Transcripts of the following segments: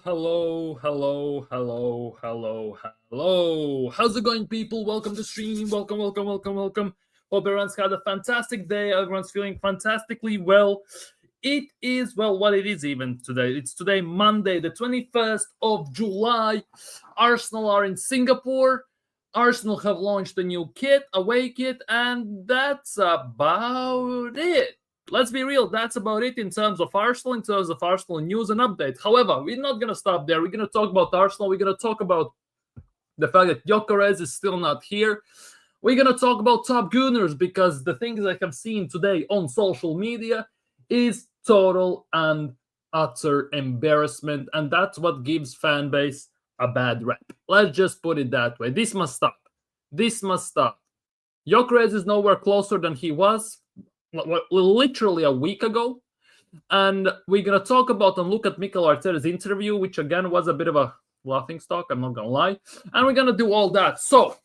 Hello. How's it going, people? Welcome to stream. Welcome. Hope everyone's had a fantastic day. Everyone's feeling fantastically well. It is, well, what it is even today. It's today, Monday, the 21st of July. Arsenal are in Singapore. Arsenal have launched a new kit, away kit, and that's about it. Let's be real, that's about it in terms of Arsenal news and updates. However, we're not going to stop there. We're going to talk about Arsenal. We're going to talk about the fact that Gyokeres is still not here. We're going to talk about top Gooners because the things I have seen today on social media is total and utter embarrassment, and that's what gives fan base a bad rep. Let's just put it that way. This must stop. Gyökeres is nowhere closer than he was literally a week ago, and we're going to talk about and look at Mikel Arteta's interview, which again was a bit of a laughing stock, I'm not going to lie, and we're going to do all that. So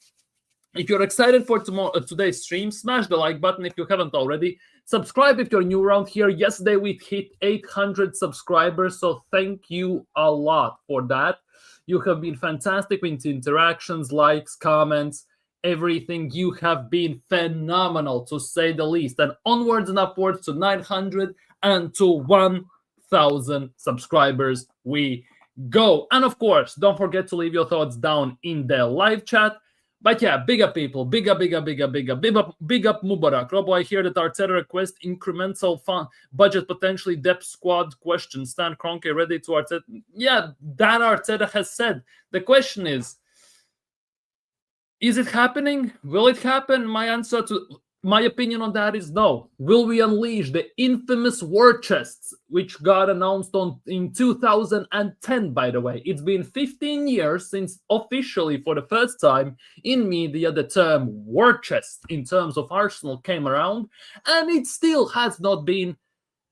if you're excited for today's stream, smash the like button if you haven't already. Subscribe if you're new around here. Yesterday we hit 800 subscribers, so thank you a lot for that. You have been fantastic with interactions, likes, comments, everything. You have been phenomenal, to say the least. And onwards and upwards to 900 and to 1,000 subscribers we go. And of course, don't forget to leave your thoughts down in the live chat. But yeah, big up people, big up Mubarak. Robo, I hear that Arteta request incremental fund budget, potentially depth squad question. Stan Kroenke ready to Arteta. Yeah, that Arteta has said. The question is it happening? Will it happen? My opinion on that is no. Will we unleash the infamous war chests, which got announced in 2010, by the way? It's been 15 years since officially, for the first time in media, the term war chest in terms of Arsenal came around, and it still has not been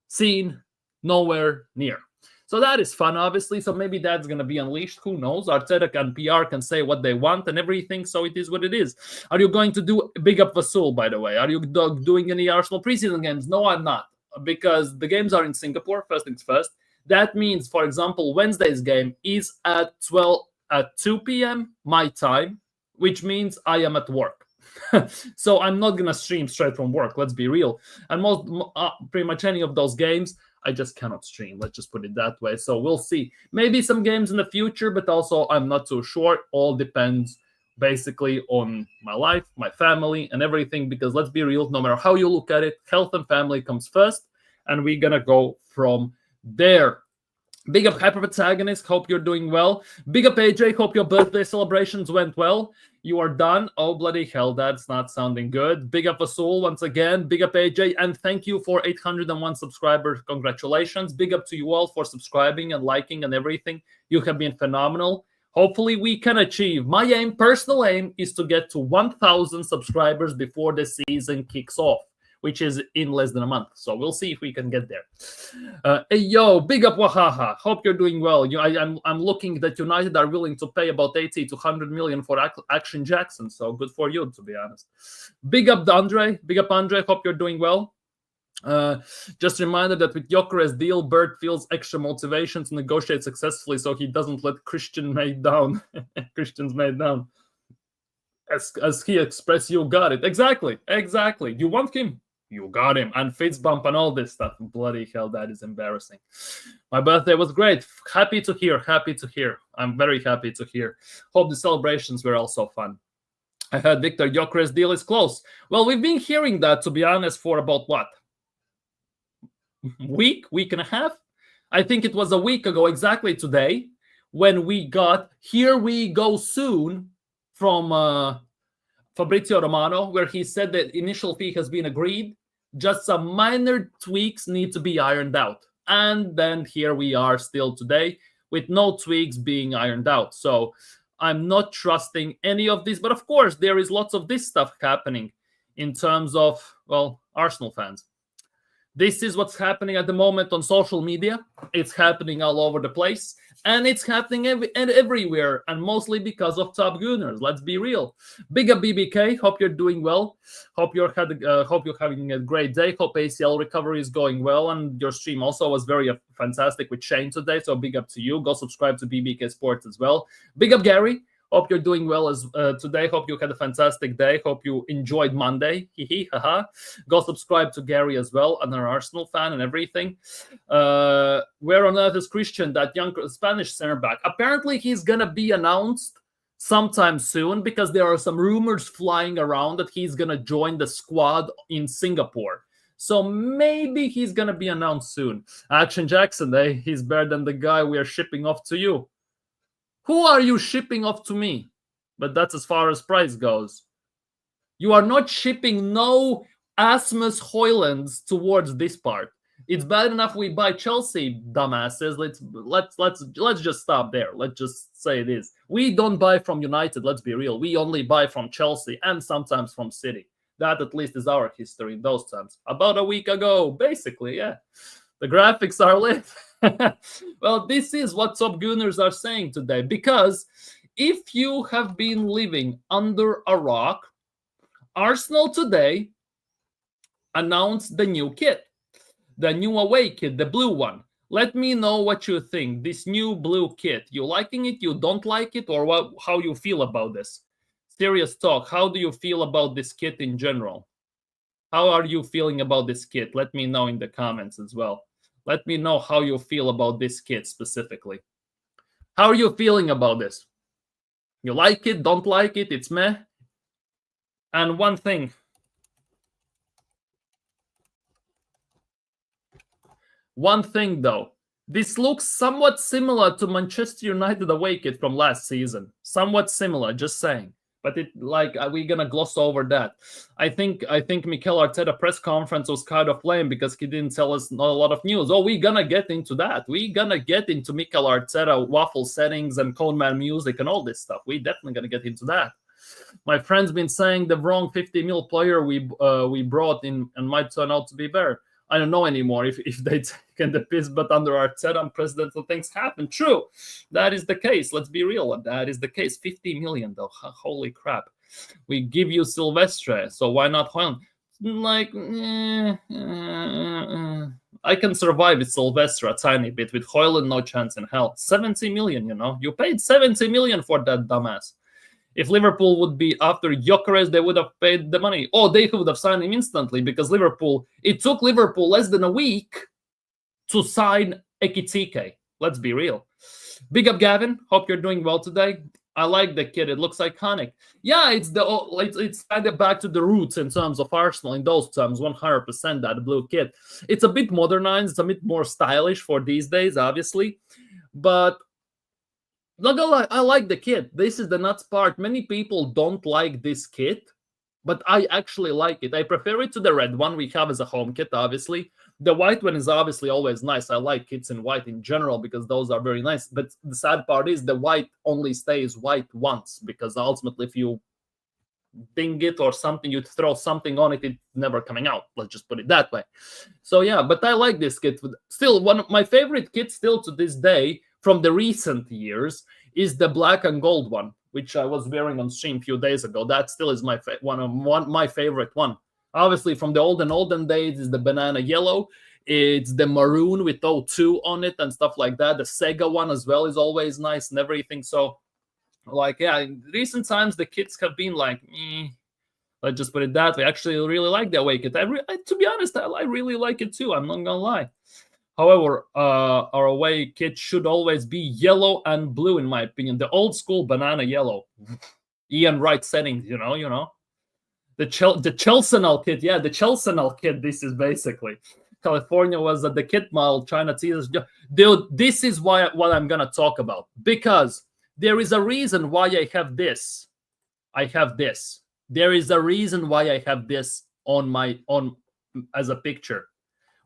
seen nowhere near. So that is fun, obviously. So maybe that's going to be unleashed. Who knows? Arteta and PR can say what they want and everything. So it is what it is. Are you going to do big up Vasul, by the way? Are you doing any Arsenal preseason games? No, I'm not. Because the games are in Singapore, first things first. That means, for example, Wednesday's game is at 2 p.m. my time, which means I am at work. So I'm not going to stream straight from work. Let's be real. And pretty much any of those games, I just cannot stream. Let's just put it that way. So we'll see. Maybe some games in the future, but also I'm not too sure. All depends basically on my life, my family, and everything. Because let's be real, no matter how you look at it, health and family comes first. And we're going to go from there. Big up Hyperprotagonist. Hope you're doing well. Big up AJ. Hope your birthday celebrations went well. You are done. Oh, bloody hell. That's not sounding good. Big up Vasul once again. Big up AJ. And thank you for 801 subscribers. Congratulations. Big up to you all for subscribing and liking and everything. You have been phenomenal. Hopefully we can achieve. My personal aim is to get to 1,000 subscribers before the season kicks off, which is in less than a month. So we'll see if we can get there. Hey, yo, big up Wahaha. Hope you're doing well. I'm looking that United are willing to pay about 80 to 100 million for Action Jackson. So good for you, to be honest. Big up Andre. Hope you're doing well. Just a reminder that with Gyökeres deal, Bert feels extra motivation to negotiate successfully so he doesn't let Christians made down. As he expressed, you got it. Exactly. You want him? You got him. And Fitz bump and all this stuff. Bloody hell, that is embarrassing. My birthday was great. Happy to hear. I'm very happy to hear. Hope the celebrations were also fun. I heard Victor Gyökeres deal is close. Well, we've been hearing that, to be honest, for about what? Week and a half? I think it was a week ago, exactly today, when we got "Here We Go Soon" from Fabrizio Romano, where he said that initial fee has been agreed. Just some minor tweaks need to be ironed out. And then here we are still today with no tweaks being ironed out. So I'm not trusting any of this. But of course, there is lots of this stuff happening in terms of, well, Arsenal fans. This is what's happening at the moment on social media. It's happening all over the place, and it's happening everywhere, and mostly because of top Gooners. Let's be real. Big up BBK. Hope you're doing well. Hope you're having a great day. Hope ACL recovery is going well, and your stream also was very fantastic with Shane today. So big up to you. Go subscribe to BBK Sports as well. Big up Gary. Hope you're doing well as today. Hope you had a fantastic day. Hope you enjoyed Monday. Haha. Go subscribe to Gary as well, and an Arsenal fan and everything. Where on earth is Christian, that young Spanish center back? Apparently, he's gonna be announced sometime soon because there are some rumors flying around that he's gonna join the squad in Singapore. So maybe he's gonna be announced soon. Action Jackson, he's better than the guy we are shipping off to you. Who are you shipping off to me? But that's as far as price goes. You are not shipping no Asmus Hoylands towards this part. It's bad enough we buy Chelsea, dumbasses. Let's just stop there. Let's just say it is. We don't buy from United, let's be real. We only buy from Chelsea and sometimes from City. That at least is our history in those times. About a week ago, basically, yeah. The graphics are lit. Well, this is what top Gooners are saying today, because if you have been living under a rock, Arsenal today announced the new kit, the new away kit, the blue one. Let me know what you think. This new blue kit, you liking it, you don't like it, or how you feel about this? Serious talk, how do you feel about this kit in general? How are you feeling about this kit? Let me know in the comments as well. Let me know how you feel about this kit specifically. How are you feeling about this? You like it, don't like it, it's meh? And one thing. One thing though. This looks somewhat similar to Manchester United away kit from last season. Somewhat similar, just saying. But are we gonna gloss over that? I think Mikel Arteta press conference was kind of lame because he didn't tell us not a lot of news. Oh, we're gonna get into that. We're gonna get into Mikel Arteta waffle settings and Coneman music and all this stuff. We're definitely gonna get into that. My friend's been saying the wrong 50 mil player we brought in and might turn out to be better. I don't know anymore if they taken the piss, but under Arteta and presidential things happen. True, that is the case. Let's be real. That is the case. 50 million though. Holy crap. We give you Silvestre, so why not Hoyland? I can survive with Silvestre a tiny bit. With Hoyland, no chance in hell. 70 million, you know. You paid 70 million for that dumbass. If Liverpool would be after Gyökeres, they would have paid the money. Oh, they would have signed him instantly because it took Liverpool less than a week to sign Ekitike. Let's be real. Big up, Gavin. Hope you're doing well today. I like the kit. It looks iconic. Yeah, it's kind of back to the roots in terms of Arsenal in those terms, 100% that blue kit. It's a bit modernized. It's a bit more stylish for these days, obviously. But not gonna lie, I like the kit. This is the nuts part. Many people don't like this kit, but I actually like it. I prefer it to the red one we have as a home kit, obviously. The white one is obviously always nice. I like kits in white in general because those are very nice. But the sad part is the white only stays white once, because ultimately if you ding it or something, you throw something on it, it's never coming out. Let's just put it that way. So yeah, but I like this kit. Still, one of my favorite kits still to this day from the recent years is the black and gold one, which I was wearing on stream a few days ago. That still is my favorite one. Obviously, from the olden days is the banana yellow. It's the maroon with O2 on it and stuff like that. The Saga one as well is always nice and everything. So, in recent times, the kits have been like, let's just put it that way. I actually really like the away kit. To be honest, I really like it too. I'm not gonna lie. However, our away kit should always be yellow and blue, in my opinion. The old school banana yellow. Ian Wright settings, you know. The Chelsenal kit, yeah, the Chelsenal kit, this is basically. California was at the kit model trying to tease us. Dude, this is what I'm going to talk about. Because there is a reason why I have this. There is a reason why I have this on as a picture.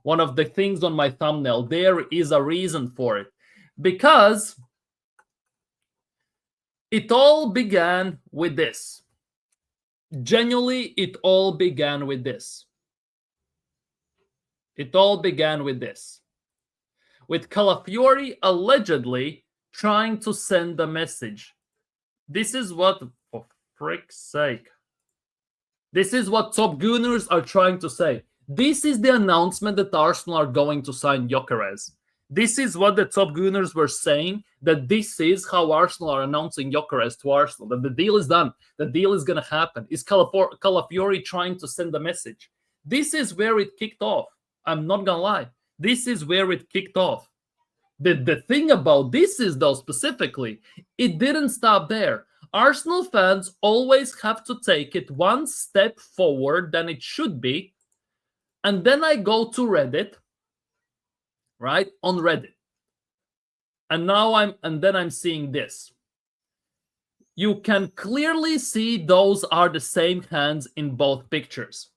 One of the things on my thumbnail, there is a reason for it. Because it all began with this. Genuinely, it all began with this. It all began with this. With Calafiori allegedly trying to send a message. This is what, for frick's sake, this is what top Gooners are trying to say. This is the announcement that Arsenal are going to sign Gyökeres. This is what the top Gooners were saying, that this is how Arsenal are announcing Gyökeres to Arsenal, that the deal is done, the deal is going to happen. Is Calafiori trying to send a message? This is where it kicked off. I'm not going to lie. This is where it kicked off. The thing about this is, though, specifically, it didn't stop there. Arsenal fans always have to take it one step forward than it should be. And then I go to Reddit, right? On Reddit. And then I'm seeing this. You can clearly see those are the same hands in both pictures.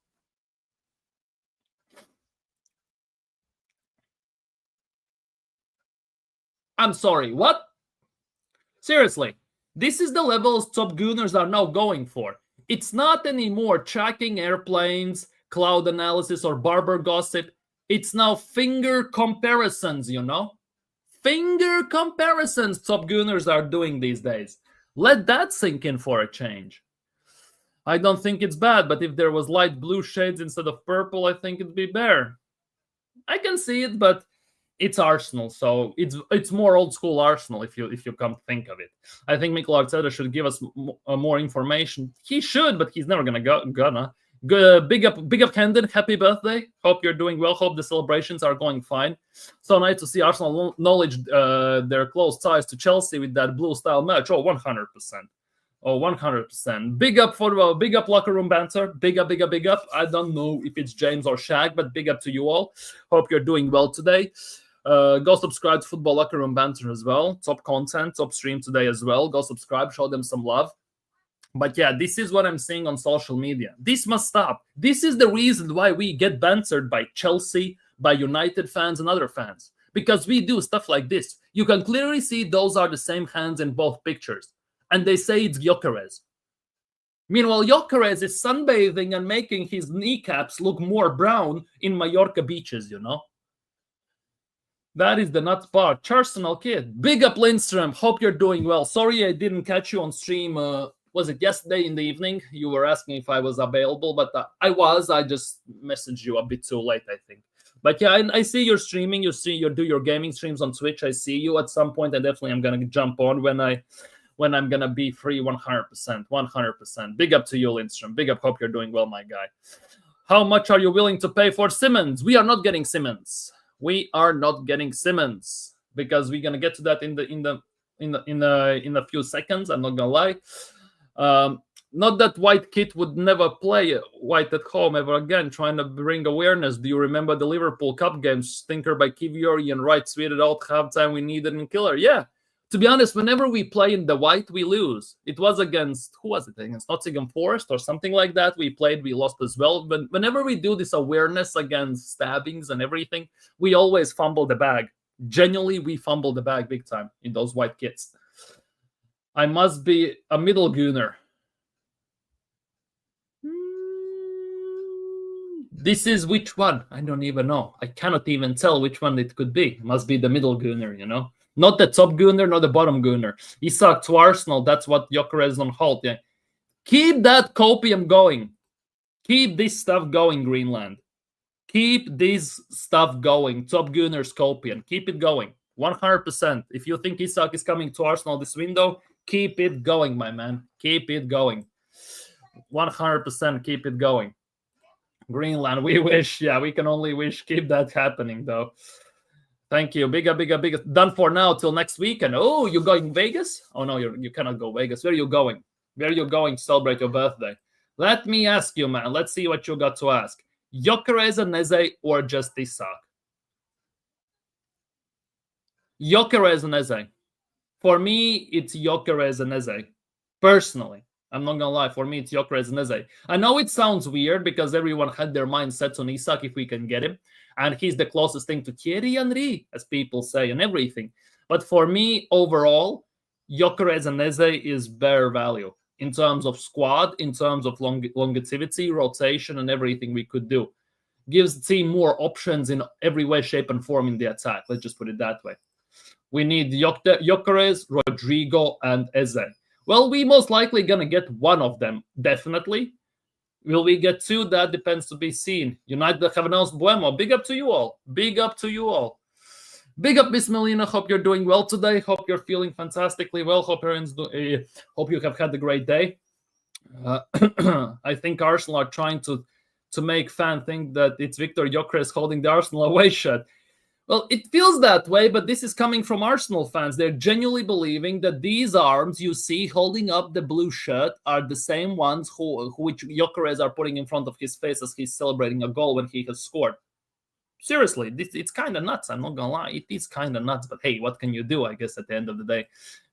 I'm sorry, what? Seriously, this is the levels top Gooners are now going for. It's not anymore tracking airplanes, cloud analysis, or barber gossip. It's now finger comparisons, you know? Finger comparisons top Gooners are doing these days. Let that sink in for a change. I don't think it's bad, but if there was light blue shades instead of purple, I think it'd be better. I can see it, but it's Arsenal, so it's more old school Arsenal if you come to think of it. I think Mikel Arteta should give us more information. He should, but he's never gonna. Big up Camden, happy birthday. Hope you're doing well. Hope the celebrations are going fine. So nice to see Arsenal acknowledge their close ties to Chelsea with that blue style match. Oh, 100%. Oh, 100%. Big up locker room banter. Big up. I don't know if it's James or Shag, but big up to you all. Hope you're doing well today. Go subscribe to Football Locker Room Banter as well. Top content, top stream today as well. Go subscribe, show them some love. But yeah, this is what I'm seeing on social media. This must stop. This is the reason why we get bantered by Chelsea, by United fans and other fans. Because we do stuff like this. You can clearly see those are the same hands in both pictures. And they say it's Gyokeres. Meanwhile, Gyökeres is sunbathing and making his kneecaps look more brown in Mallorca beaches, you know? That is the nuts part. Charsenal kid. Big up Lindstrom. Hope you're doing well. Sorry I didn't catch you on stream. Was it yesterday in the evening? You were asking if I was available, but I was. I just messaged you a bit too late, I think. But yeah, I see you're streaming. You do your gaming streams on Twitch. I see you. At some point, I definitely am going to jump on when I'm going to be free 100%. 100%. Big up to you, Lindstrom. Big up. Hope you're doing well, my guy. How much are you willing to pay for Simmons? We are not getting Simmons. We are not getting Simmons because we're gonna get to that in a few seconds. I'm not gonna lie. Not that White Kit would never play White at home ever again. Trying to bring awareness. Do you remember the Liverpool Cup games? Stinker by Kiviori and Wright tweeted out halftime we needed in killer. Yeah. To be honest, whenever we play in the white, we lose. It was against, who was it? Against Nottingham Forest or something like that. We lost as well. But whenever we do this awareness against stabbings and everything, we always fumble the bag. Genuinely, we fumble the bag big time in those white kits. I must be a middle Gooner. This is which one? I don't even know. I cannot even tell which one it could be. It must be the middle Gooner, you know? Not the top Gooner, not the bottom Gooner. Isak to Arsenal, that's what Gyökeres on hold. Yeah. Keep that copium going. Keep this stuff going, Greenland. Keep this stuff going. Top Gooners copium. Keep it going. 100%. If you think Isak is coming to Arsenal this window, keep it going, my man. Keep it going. 100% keep it going. Greenland, we wish. Yeah, we can only wish. Keep that happening, though. Thank you. Big up. Done for now till next weekend. Oh, you going Vegas? Oh, no, you cannot go Vegas. Where are you going? Where are you going to celebrate your birthday? Let me ask you, man. Let's see what you got to ask. Gyökeres and Eze or just Isak? Gyökeres and Eze. For me, it's Gyökeres and Eze. Personally. I'm not going to lie. For me, it's Gyökeres and Eze. I know it sounds weird because everyone had their mind set on Isak if we can get him. And he's the closest thing to Thierry Henry, as people say, and everything. But for me, overall, Gyökeres and Eze is better value in terms of squad, in terms of longevity, rotation, and everything we could do. gives the team more options in every way, shape, and form in the attack. Let's just put it that way. We need Gyökeres, Rodrigo, and Eze. Well, we most likely going to get one of them, definitely. Will we get two? That depends to be seen. United have announced Buemo. Big up to you all. Big up to you all. Big up, Miss Melina. Hope you're doing well today. Hope you're feeling fantastically well. Hope you have had a great day. I think Arsenal are trying to make fans think that it's Victor Gyökeres holding the Arsenal away shirt. Well, it feels that way, but this is coming from Arsenal fans. They're genuinely believing that these arms you see holding up the blue shirt are the same ones which Gyökeres are putting in front of his face as he's celebrating a goal when he has scored. Seriously, it's kind of nuts. I'm not going to lie. It is kind of nuts, but hey, what can you do, I guess, at the end of the day?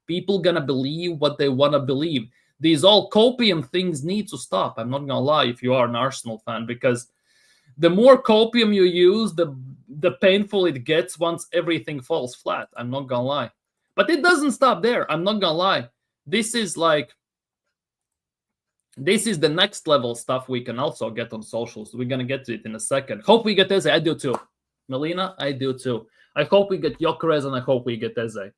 People going to believe what they want to believe. These all copium things need to stop. I'm not going to lie if you are an Arsenal fan, because the more copium you use, the painful it gets once everything falls flat. I'm not going to lie. But it doesn't stop there. I'm not going to lie. This is the next level stuff we can also get on socials. We're going to get to it in a second. Hope we get Eze. I do too. Melina, I do too. I hope we get Gyökeres and I hope we get Eze.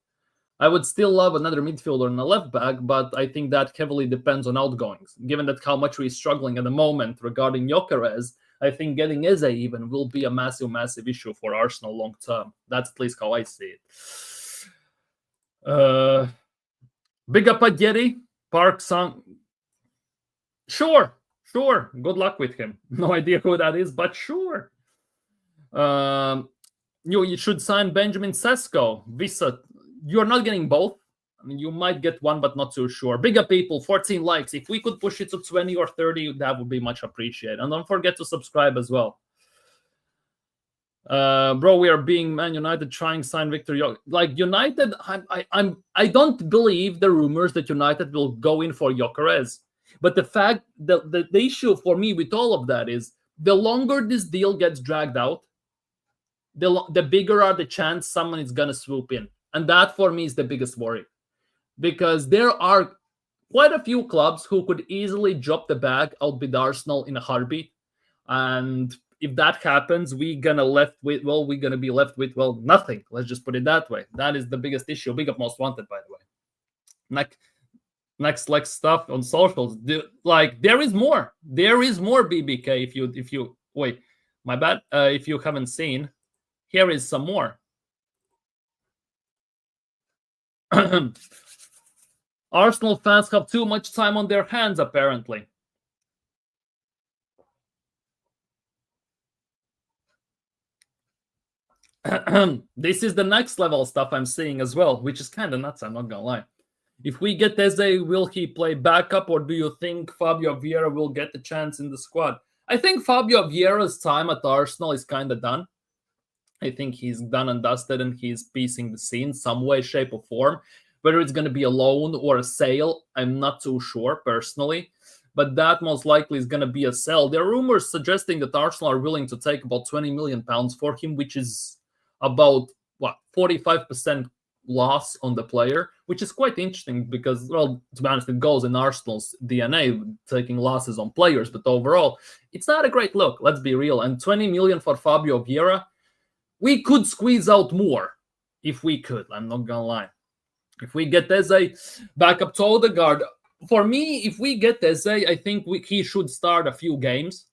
I would still love another midfielder and a left back, but I think that heavily depends on outgoings. Given that how much we're struggling at the moment regarding Gyökeres, I think getting Eze even will be a massive, massive issue for Arsenal long term. That's at least how I see it. Big up at Yeti. Park Sang. Sure. Good luck with him. No idea who that is, but sure. You should sign Benjamin Sesko. Visa. You're not getting both. I mean, you might get one, but not too sure. Bigger people, 14 likes. If we could push it to 20 or 30, that would be much appreciated. And don't forget to subscribe as well. Bro, we are being Man United trying to sign Victor Gyökeres. Like United, I don't believe the rumors that United will go in for Gyökeres. But the fact that the issue for me with all of that is the longer this deal gets dragged out, the bigger are the chance someone is gonna swoop in. And that, for me, is the biggest worry. Because there are quite a few clubs who could easily drop the bag out with Arsenal in a heartbeat. And if that happens, we're going to be left with, nothing. Let's just put it that way. That is the biggest issue. Big up Most Wanted, by the way. Next stuff on socials. There is more. There is more, BBK. If you wait, my bad. If you haven't seen, here is some more. Arsenal fans have too much time on their hands, apparently. This is the next level stuff I'm seeing as well, which is kind of nuts, I'm not going to lie. If we get Eze, will he play backup, or do you think Fabio Vieira will get a chance in the squad? I think Fabio Vieira's time at Arsenal is kind of done. I think he's done and dusted, and he's piecing the scene some way, shape, or form. Whether it's going to be a loan or a sale, I'm not too sure personally. But that most likely is going to be a sell. There are rumors suggesting that Arsenal are willing to take about £20 million for him, which is about 45% loss on the player, which is quite interesting because, well, to be honest, it goes in Arsenal's DNA, taking losses on players. But overall, it's not a great look. Let's be real. And 20 million for Fabio Vieira, we could squeeze out more if we could. I'm not going to lie. If we get Eze back up to Odegaard, for me, if we get Eze, I think he should start a few games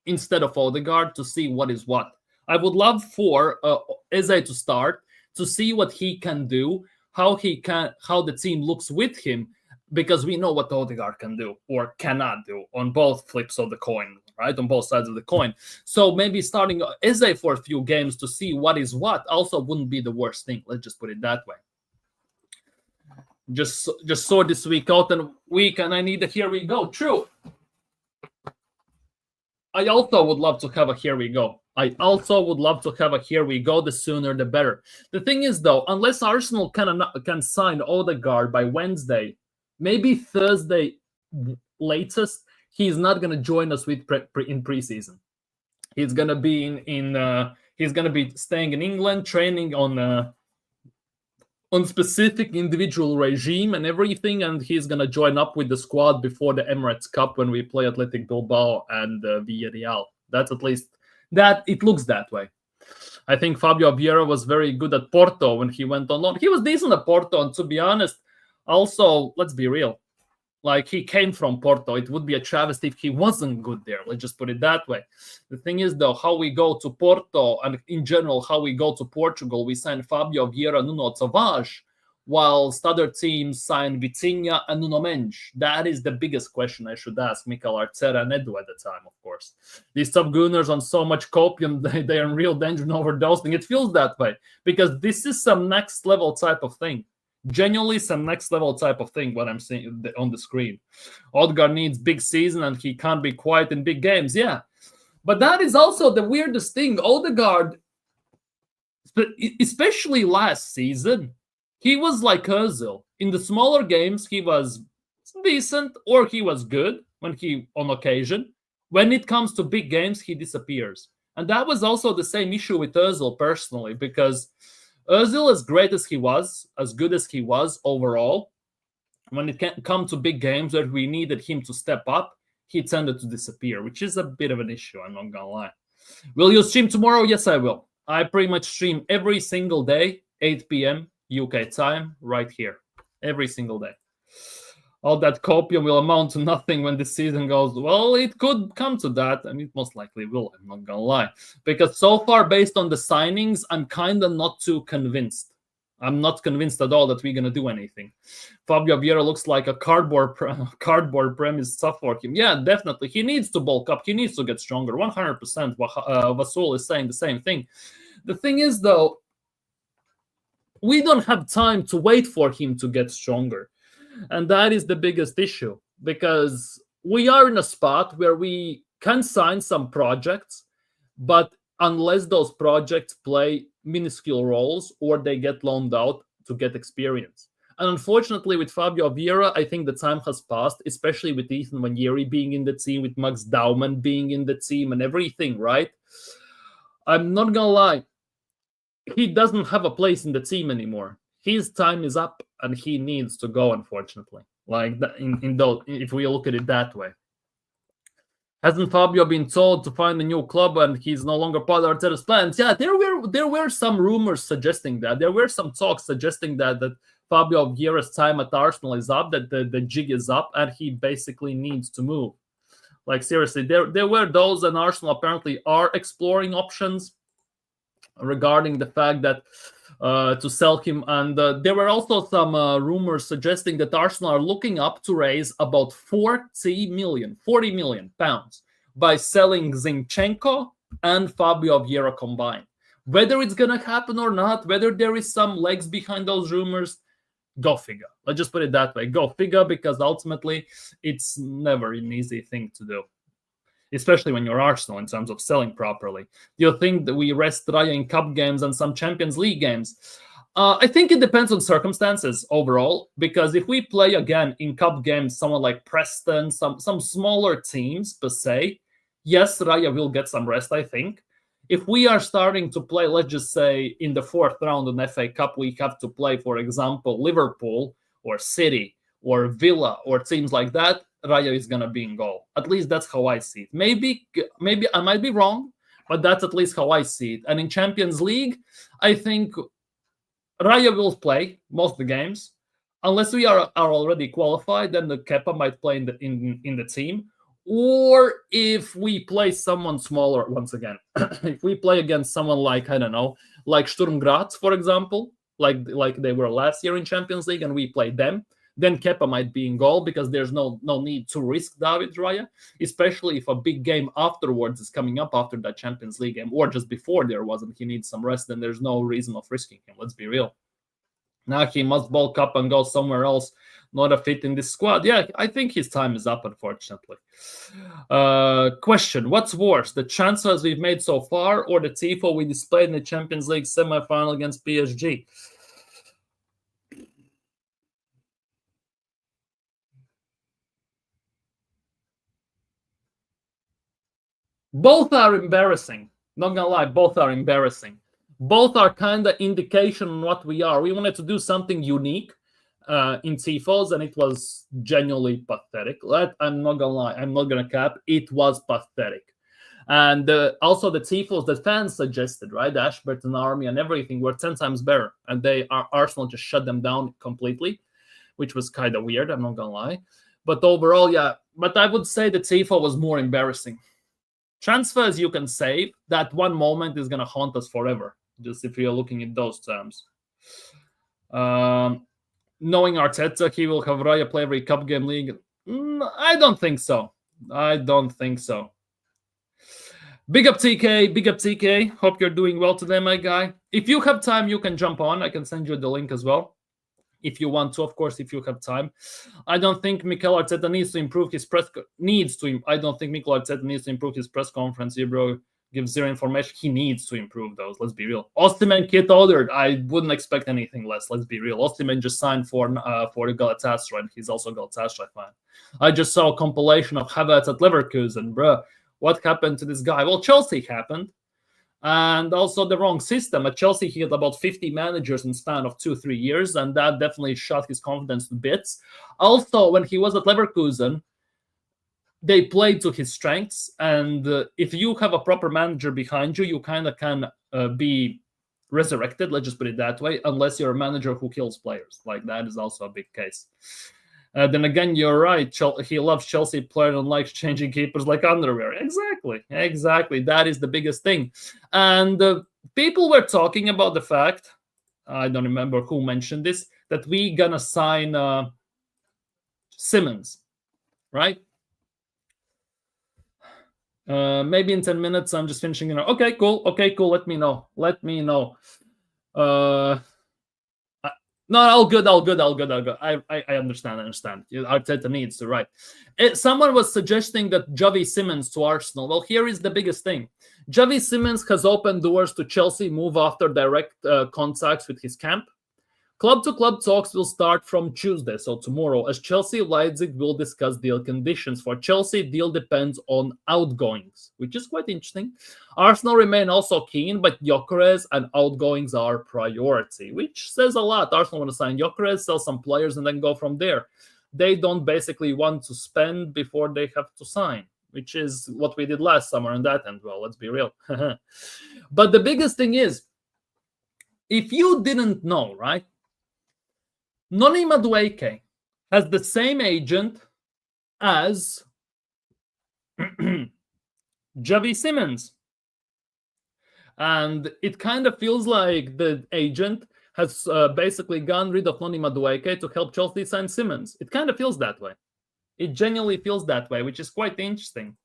instead of Odegaard to see what is what. I would love for Eze to start to see what he can do, how the team looks with him, because we know what Odegaard can do or cannot do on both flips of the coin, right? On both sides of the coin. So maybe starting Eze for a few games to see what is what also wouldn't be the worst thing. Let's just put it that way. Just saw this week out and I need a here we go. True. I also would love to have a here we go. The sooner the better. The thing is, though, unless Arsenal can sign Odegaard by Wednesday, maybe Thursday latest, he's not going to join us in preseason. He's going to be he's going to be staying in England, training on specific individual regime and everything, and he's going to join up with the squad before the Emirates Cup when we play Athletic Bilbao and Villarreal. That's at least That it looks that way. I think Fabio Vieira was very good at Porto when he went on loan. He was decent at Porto, and to be honest, also, let's be real. Like, he came from Porto. It would be a travesty if he wasn't good there. Let's just put it that way. The thing is, though, how we go to Porto, and in general, how we go to Portugal, we sign Fabio Vieira, Nuno Tavares, whilst other teams sign Vitinha and Nuno Mendes. That is the biggest question I should ask Mikel Arteta and Edu at the time, of course. These top Gooners on so much copium, they are in real danger of overdosing. It feels that way, because this is some next level type of thing. Genuinely some next level type of thing, what I'm seeing on the screen. Odegaard needs big season and he can't be quiet in big games, yeah. But that is also the weirdest thing. Odegaard, especially last season, he was like Ozil. In the smaller games, he was decent or he was good on occasion. When it comes to big games, he disappears. And that was also the same issue with Ozil personally, because Ozil, as great as he was, as good as he was overall, when it can come to big games where we needed him to step up, he tended to disappear, which is a bit of an issue, I'm not gonna lie. Will you stream tomorrow? Yes, I will. I pretty much stream every single day, 8 p.m. UK time, right here. Every single day. All that copium will amount to nothing when the season goes. Well, it could come to that, and it most likely will, I'm not gonna lie. Because so far, based on the signings, I'm kind of not too convinced. I'm not convinced at all that we're gonna do anything. Fabio Vieira looks like a cardboard premise stuff for him. Yeah, definitely. He needs to bulk up. He needs to get stronger. 100%. Vasul is saying the same thing. The thing is, though, we don't have time to wait for him to get stronger. And that is the biggest issue, because we are in a spot where we can sign some projects, but unless those projects play minuscule roles or they get loaned out to get experience. And unfortunately, with Fabio Vieira, I think the time has passed, especially with Ethan Wannieri being in the team, with Max Dauman being in the team and everything, right? I'm not going to lie. He doesn't have a place in the team anymore. His time is up and he needs to go, unfortunately. Like that, if we look at it that way. Hasn't Fabio been told to find a new club and he's no longer part of Arteta's plans? Yeah, there were some rumors suggesting that. There were some talks suggesting that Fabio Vieira's time at Arsenal is up, that the jig is up, and he basically needs to move. Like, seriously, there were those, and Arsenal apparently are exploring options regarding the fact that to sell him. And there were also some rumors suggesting that Arsenal are looking up to raise about 40 million pounds by selling Zinchenko and Fabio Vieira combined. Whether it's going to happen or not, whether there is some legs behind those rumors, go figure. Let's just put it that way. Go figure, because ultimately it's never an easy thing to do, especially when you're Arsenal in terms of selling properly. Do you think that we rest Raya in cup games and some Champions League games? I think it depends on circumstances overall, because if we play again in cup games, someone like Preston, some smaller teams per se, yes, Raya will get some rest, I think. If we are starting to play, let's just say in the fourth round in FA Cup, we have to play, for example, Liverpool or City or Villa or teams like that, Raya is going to be in goal. At least that's how I see it. Maybe I might be wrong, but that's at least how I see it. And in Champions League, I think Raya will play most of the games. Unless we are already qualified, then the Kepa might play in the team. Or if we play someone smaller, once again, if we play against someone like, I don't know, like Sturm Graz, for example, like they were last year in Champions League, and we played them, then Kepa might be in goal, because there's no need to risk David Raya, especially if a big game afterwards is coming up after that Champions League game, or just before there wasn't. He needs some rest, then there's no reason of risking him. Let's be real. Now he must bulk up and go somewhere else, not a fit in this squad. Yeah, I think his time is up, unfortunately. Question, what's worse, the transfers we've made so far or the tifo we displayed in the Champions League semi-final against PSG? Both are embarrassing. Not gonna lie, both are embarrassing. Both are kind of indication on what we are. We wanted to do something unique in tifos, and it was genuinely pathetic. I'm not gonna lie, I'm not gonna cap. It was pathetic. And also the tifos that fans suggested, right? The Ashburton army and everything were 10 times better. And Arsenal just shut them down completely, which was kind of weird, I'm not going to lie. But overall, yeah. But I would say the tifo was more embarrassing. Transfers you can save. That one moment is going to haunt us forever, just if you're looking at those terms. Knowing Arteta, he will have Raya play every cup game league. I don't think so. I don't think so. Big up TK, big up TK. Hope you're doing well today, my guy. If you have time, you can jump on. I can send you the link as well, if you want to, of course, if you have time. I don't think Mikel Arteta needs to improve his I don't think Mikel Arteta needs to improve his press conference here, bro. Give zero information. He needs to improve those. Let's be real. Osimhen kit ordered. I wouldn't expect anything less. Let's be real. Osimhen just signed for the Galatasaray. He's also a Galatasaray fan. I just saw a compilation of Havertz at Leverkusen, bro. What happened to this guy? Well, Chelsea happened. And also the wrong system. At Chelsea, he had about 50 managers in the span of 2-3 years, and that definitely shot his confidence to bits. Also, when he was at Leverkusen, they played to his strengths, and if you have a proper manager behind you, you kind of can be resurrected, let's just put it that way, unless you're a manager who kills players. Like, that is also a big case. Then again, you're right. He loves Chelsea players and likes changing keepers like underwear. Exactly. That is the biggest thing. And people were talking about the fact, I don't remember who mentioned this, that we gonna sign Simmons, right? Maybe in 10 minutes. I'm just finishing it. Okay, cool. Let me know. No, all good. I understand. Arteta needs to, right? Someone was suggesting that Javi Simmons to Arsenal. Well, here is the biggest thing. Javi Simmons has opened doors to Chelsea move after direct contacts with his camp. Club-to-club talks will start from Tuesday, so tomorrow, as Chelsea Leipzig will discuss deal conditions. For Chelsea, deal depends on outgoings, which is quite interesting. Arsenal remain also keen, but Gyökeres and outgoings are priority, which says a lot. Arsenal want to sign Gyökeres, sell some players, and then go from there. They don't basically want to spend before they have to sign, which is what we did last summer on that end. Well, let's be real. But the biggest thing is, if you didn't know, right? Noni Madueke has the same agent as Javi Simmons. And it kind of feels like the agent has basically gone rid of Noni Madueke to help Chelsea sign Simmons. It kind of feels that way. It genuinely feels that way, which is quite interesting.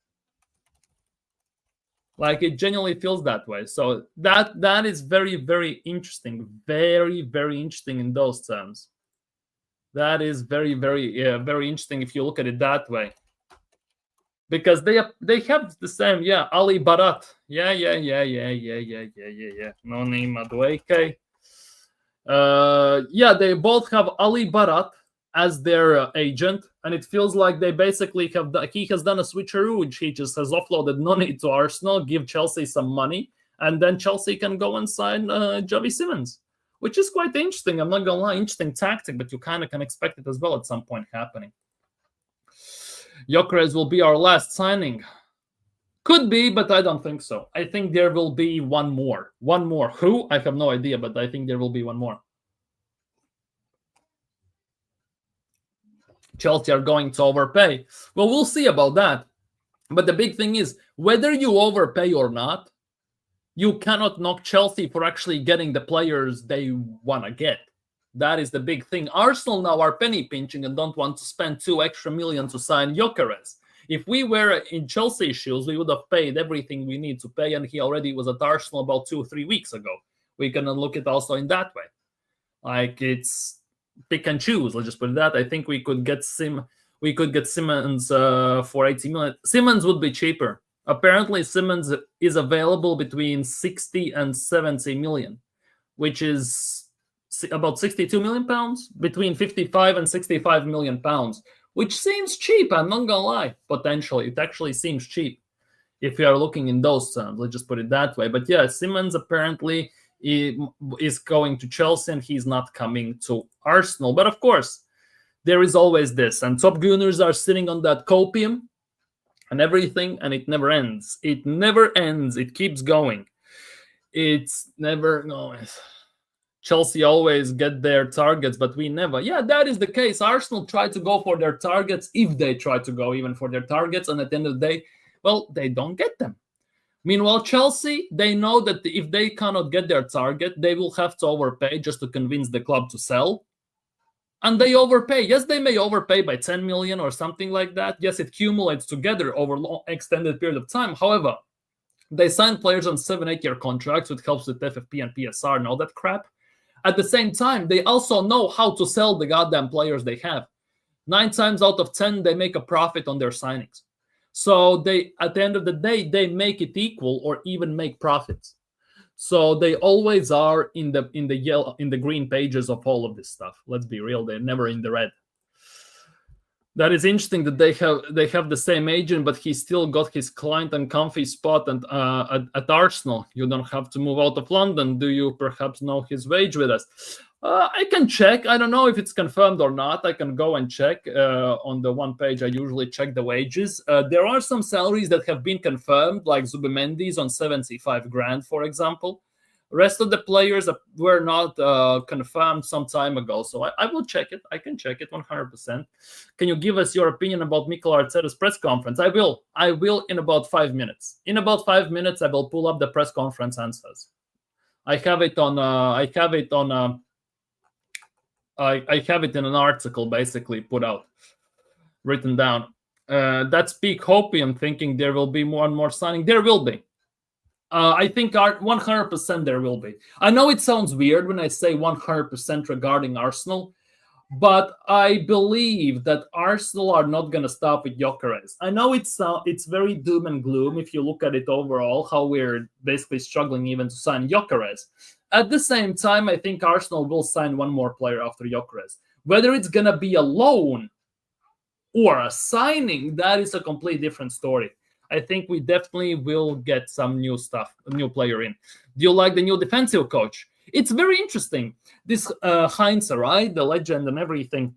Like, it genuinely feels that way. So that is very, very interesting. Very, very interesting in those terms. That is very, very, very interesting if you look at it that way. Because they have the same, Ali Barat. Yeah. Noni Madueke. They both have Ali Barat as their agent, and it feels like they basically he has done a switcheroo, which he just has offloaded Noni to Arsenal, give Chelsea some money, and then Chelsea can go and sign Javi Simmons, which is quite interesting. I'm not gonna lie, interesting tactic, but you kind of can expect it as well at some point happening. Gyökeres will be our last signing. Could be, but I don't think so. I think there will be one more. Who? I have no idea, but I think there will be one more. Chelsea are going to overpay. Well, we'll see about that. But the big thing is, whether you overpay or not, you cannot knock Chelsea for actually getting the players they want to get. That is the big thing. Arsenal now are penny pinching and don't want to spend $2 extra million to sign Gyökeres. If we were in Chelsea shoes, we would have paid everything we need to pay, and he already was at Arsenal about 2 or 3 weeks ago. We can look at it also in that way. Like, it's pick and choose. Let's just put it that. I think we could get Simmons for 80 million. Simmons would be cheaper. Apparently, Simmons is available between 60 and 70 million, which is about 62 million pounds, between 55 and 65 million pounds, which seems cheap. I'm not gonna lie. Potentially, it actually seems cheap if you are looking in those terms. Let's just put it that way. But yeah, Simmons apparently is going to Chelsea and he's not coming to Arsenal. But of course, there is always this, and top Gooners are sitting on that copium. and everything, and it never ends. It never ends. It keeps going. It's never going. Chelsea always get their targets, but we never. Yeah, that is the case. Arsenal try to go for their targets, if they try to go even for their targets, and at the end of the day, well, they don't get them. Meanwhile, Chelsea, they know that if they cannot get their target, they will have to overpay just to convince the club to sell. And they overpay. Yes, they may overpay by 10 million or something like that. Yes, it accumulates together over a long, extended period of time. However, they sign players on 7-8 year contracts, which helps with FFP and PSR and all that crap. At the same time, they also know how to sell the goddamn players they have. 9 times out of 10, they make a profit on their signings. So they, at the end of the day, they make it equal or even make profits. So they always are in the yellow, in the green pages of all of this stuff. Let's be real, they're never in the red. That is interesting that they have the same agent, but he still got his client and comfy spot and at Arsenal. You don't have to move out of London. Do you perhaps know his wage with us? I can check. I don't know if it's confirmed or not. I can go and check on the one page. I usually check the wages. There are some salaries that have been confirmed, like Zubimendi's on 75 grand, for example. Rest of the players were not confirmed some time ago, so I will check it. I can check it 100%. Can you give us your opinion about Mikel Arteta's press conference? I will in about 5 minutes. In about 5 minutes, I will pull up the press conference answers. I have it in an article basically put out, written down. That's peak hopium thinking there will be more and more signing. There will be. I think 100% there will be. I know it sounds weird when I say 100% regarding Arsenal, but I believe that Arsenal are not going to stop with Gyökeres. I know it's very doom and gloom if you look at it overall, how we're basically struggling even to sign Gyökeres. At the same time, I think Arsenal will sign one more player after Gyökeres. Whether it's going to be a loan or a signing, that is a completely different story. I think we definitely will get some new stuff, a new player in. Do you like the new defensive coach? It's very interesting. This Heinz, right, the legend and everything,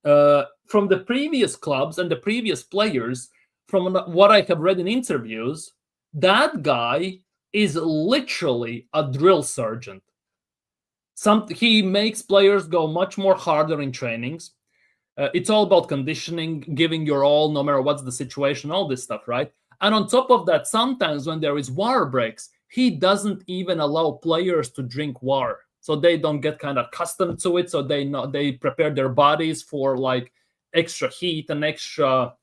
from the previous clubs and the previous players, from what I have read in interviews, that guy is literally a drill sergeant. He makes players go much more harder in trainings. It's all about conditioning, giving your all, no matter what's the situation, all this stuff, right? And on top of that, sometimes when there is water breaks, he doesn't even allow players to drink water, so they don't get kind of accustomed to it. So they prepare their bodies for like extra heat and extra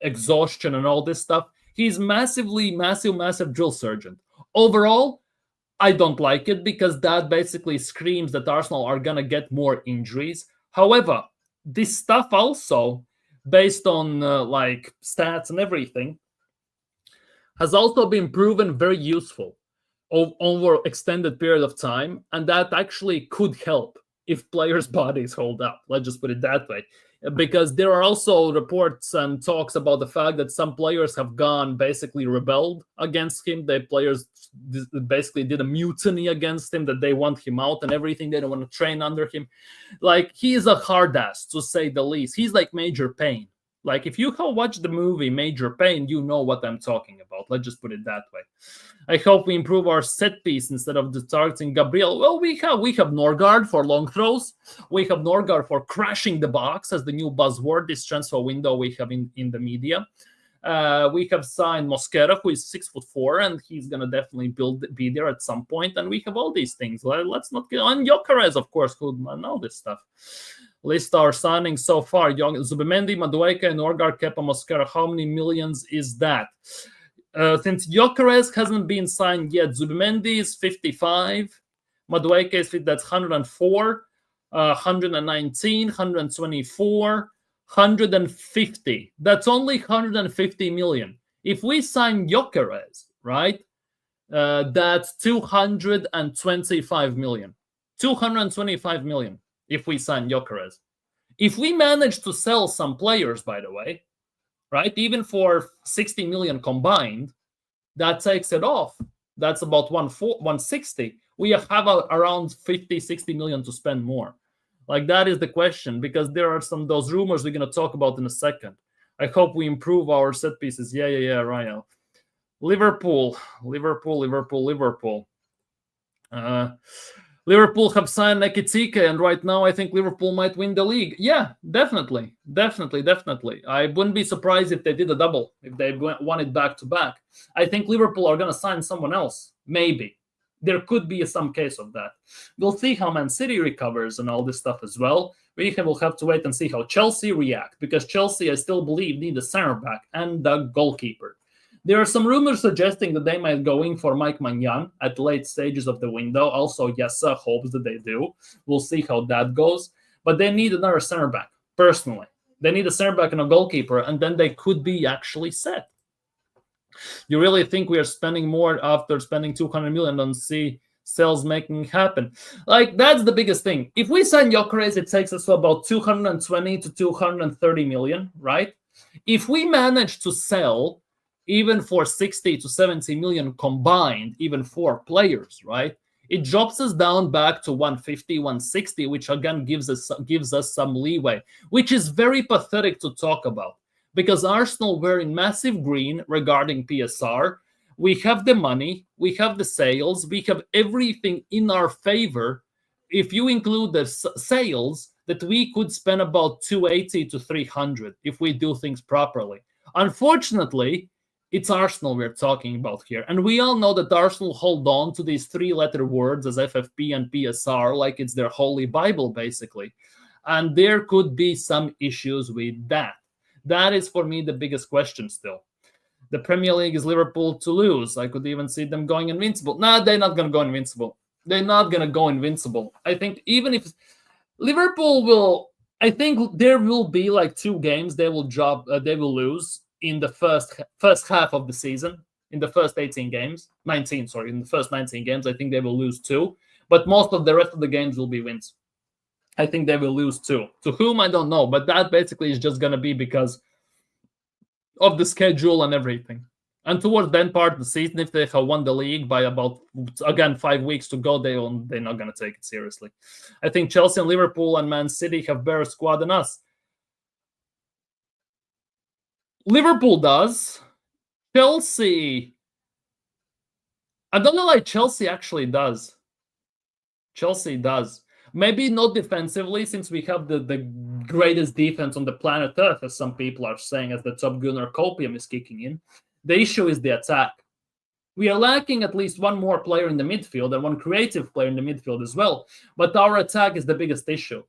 exhaustion and all this stuff. He's massive drill sergeant. Overall, I don't like it because that basically screams that Arsenal are gonna get more injuries. However, this stuff also, based on like stats and everything, has also been proven very useful over extended period of time, and that actually could help if players' bodies hold up. Let's just put it that way. Because there are also reports and talks about the fact that some players have basically rebelled against him. The players basically did a mutiny against him, that they want him out and everything. They don't want to train under him. Like, he is a hard ass, to say the least. He's like Major Payne. Like, if you have watched the movie Major Payne, you know what I'm talking about. Let's just put it that way. I hope we improve our set piece instead of the targeting Gabriel. Well, we have Norgard for long throws. We have Norgard for crashing the box as the new buzzword this transfer window we have in the media. We have signed Mosquera, who is 6'4", and he's going to definitely be there at some point. And we have all these things. Let's not get on Gyökeres, of course, who know this stuff. List our signings so far. Zubimendi, Madueke, and Norgard, Kepa, Mosquera. How many millions is that? Since Gyökeres hasn't been signed yet, Zubimendi is 55, Madueke is that's 104, 119, 124, 150. That's only 150 million. If we sign Gyökeres, right, that's 225 million. 225 million if we sign Gyökeres. If we manage to sell some players, by the way, right, even for 60 million combined, that takes it off. That's about 160. We have around 50, 60 million to spend more. Like, that is the question, because there are those rumors we're going to talk about in a second. I hope we improve our set pieces. Yeah, Ryan. Liverpool. Liverpool have signed Ekitike, and right now I think Liverpool might win the league. Yeah, definitely. I wouldn't be surprised if they did a double, if they won it back to back. I think Liverpool are going to sign someone else. Maybe. There could be some case of that. We'll see how Man City recovers and all this stuff as well. We will have to wait and see how Chelsea react, because Chelsea, I still believe, need a center back and a goalkeeper. There are some rumors suggesting that they might go in for Mike Maignan at late stages of the window. Also, Yessa hopes that they do. We'll see how that goes. But they need another center back, personally. They need a center back and a goalkeeper, and then they could be actually set. You really think we are spending more after spending 200 million on sales making happen? Like, that's the biggest thing. If we sign Gyökeres, it takes us to about 220 to 230 million, right? If we manage to sell even for 60 to 70 million combined, even 4 players, right? It drops us down back to 150, 160, which again gives us some leeway, which is very pathetic to talk about, because Arsenal were in massive green regarding PSR. We have the money, we have the sales, we have everything in our favor. If you include the sales, that we could spend about 280 to 300 if we do things properly. Unfortunately, it's Arsenal we're talking about here. And we all know that Arsenal hold on to these 3-letter words as FFP and PSR like it's their holy Bible, basically. And there could be some issues with that. That is, for me, the biggest question still. The Premier League is Liverpool to lose. I could even see them going invincible. Nah, they're not going to go invincible. They're not going to go invincible. I think even if Liverpool will, I think there will be like 2 games they will lose in the first half of the season, in the first 19 games, I think they will lose 2. But most of the rest of the games will be wins. I think they will lose 2. To whom, I don't know. But that basically is just going to be because of the schedule and everything. And towards that part of the season, if they have won the league by about, again, 5 weeks to go, they're not going to take it seriously. I think Chelsea and Liverpool and Man City have better squad than us. Liverpool does. Chelsea, I don't know, like Chelsea actually does. Chelsea does. Maybe not defensively, since we have the greatest defense on the planet Earth, as some people are saying, as the top Gooner copium is kicking in. The issue is the attack. We are lacking at least one more player in the midfield and one creative player in the midfield as well. But our attack is the biggest issue.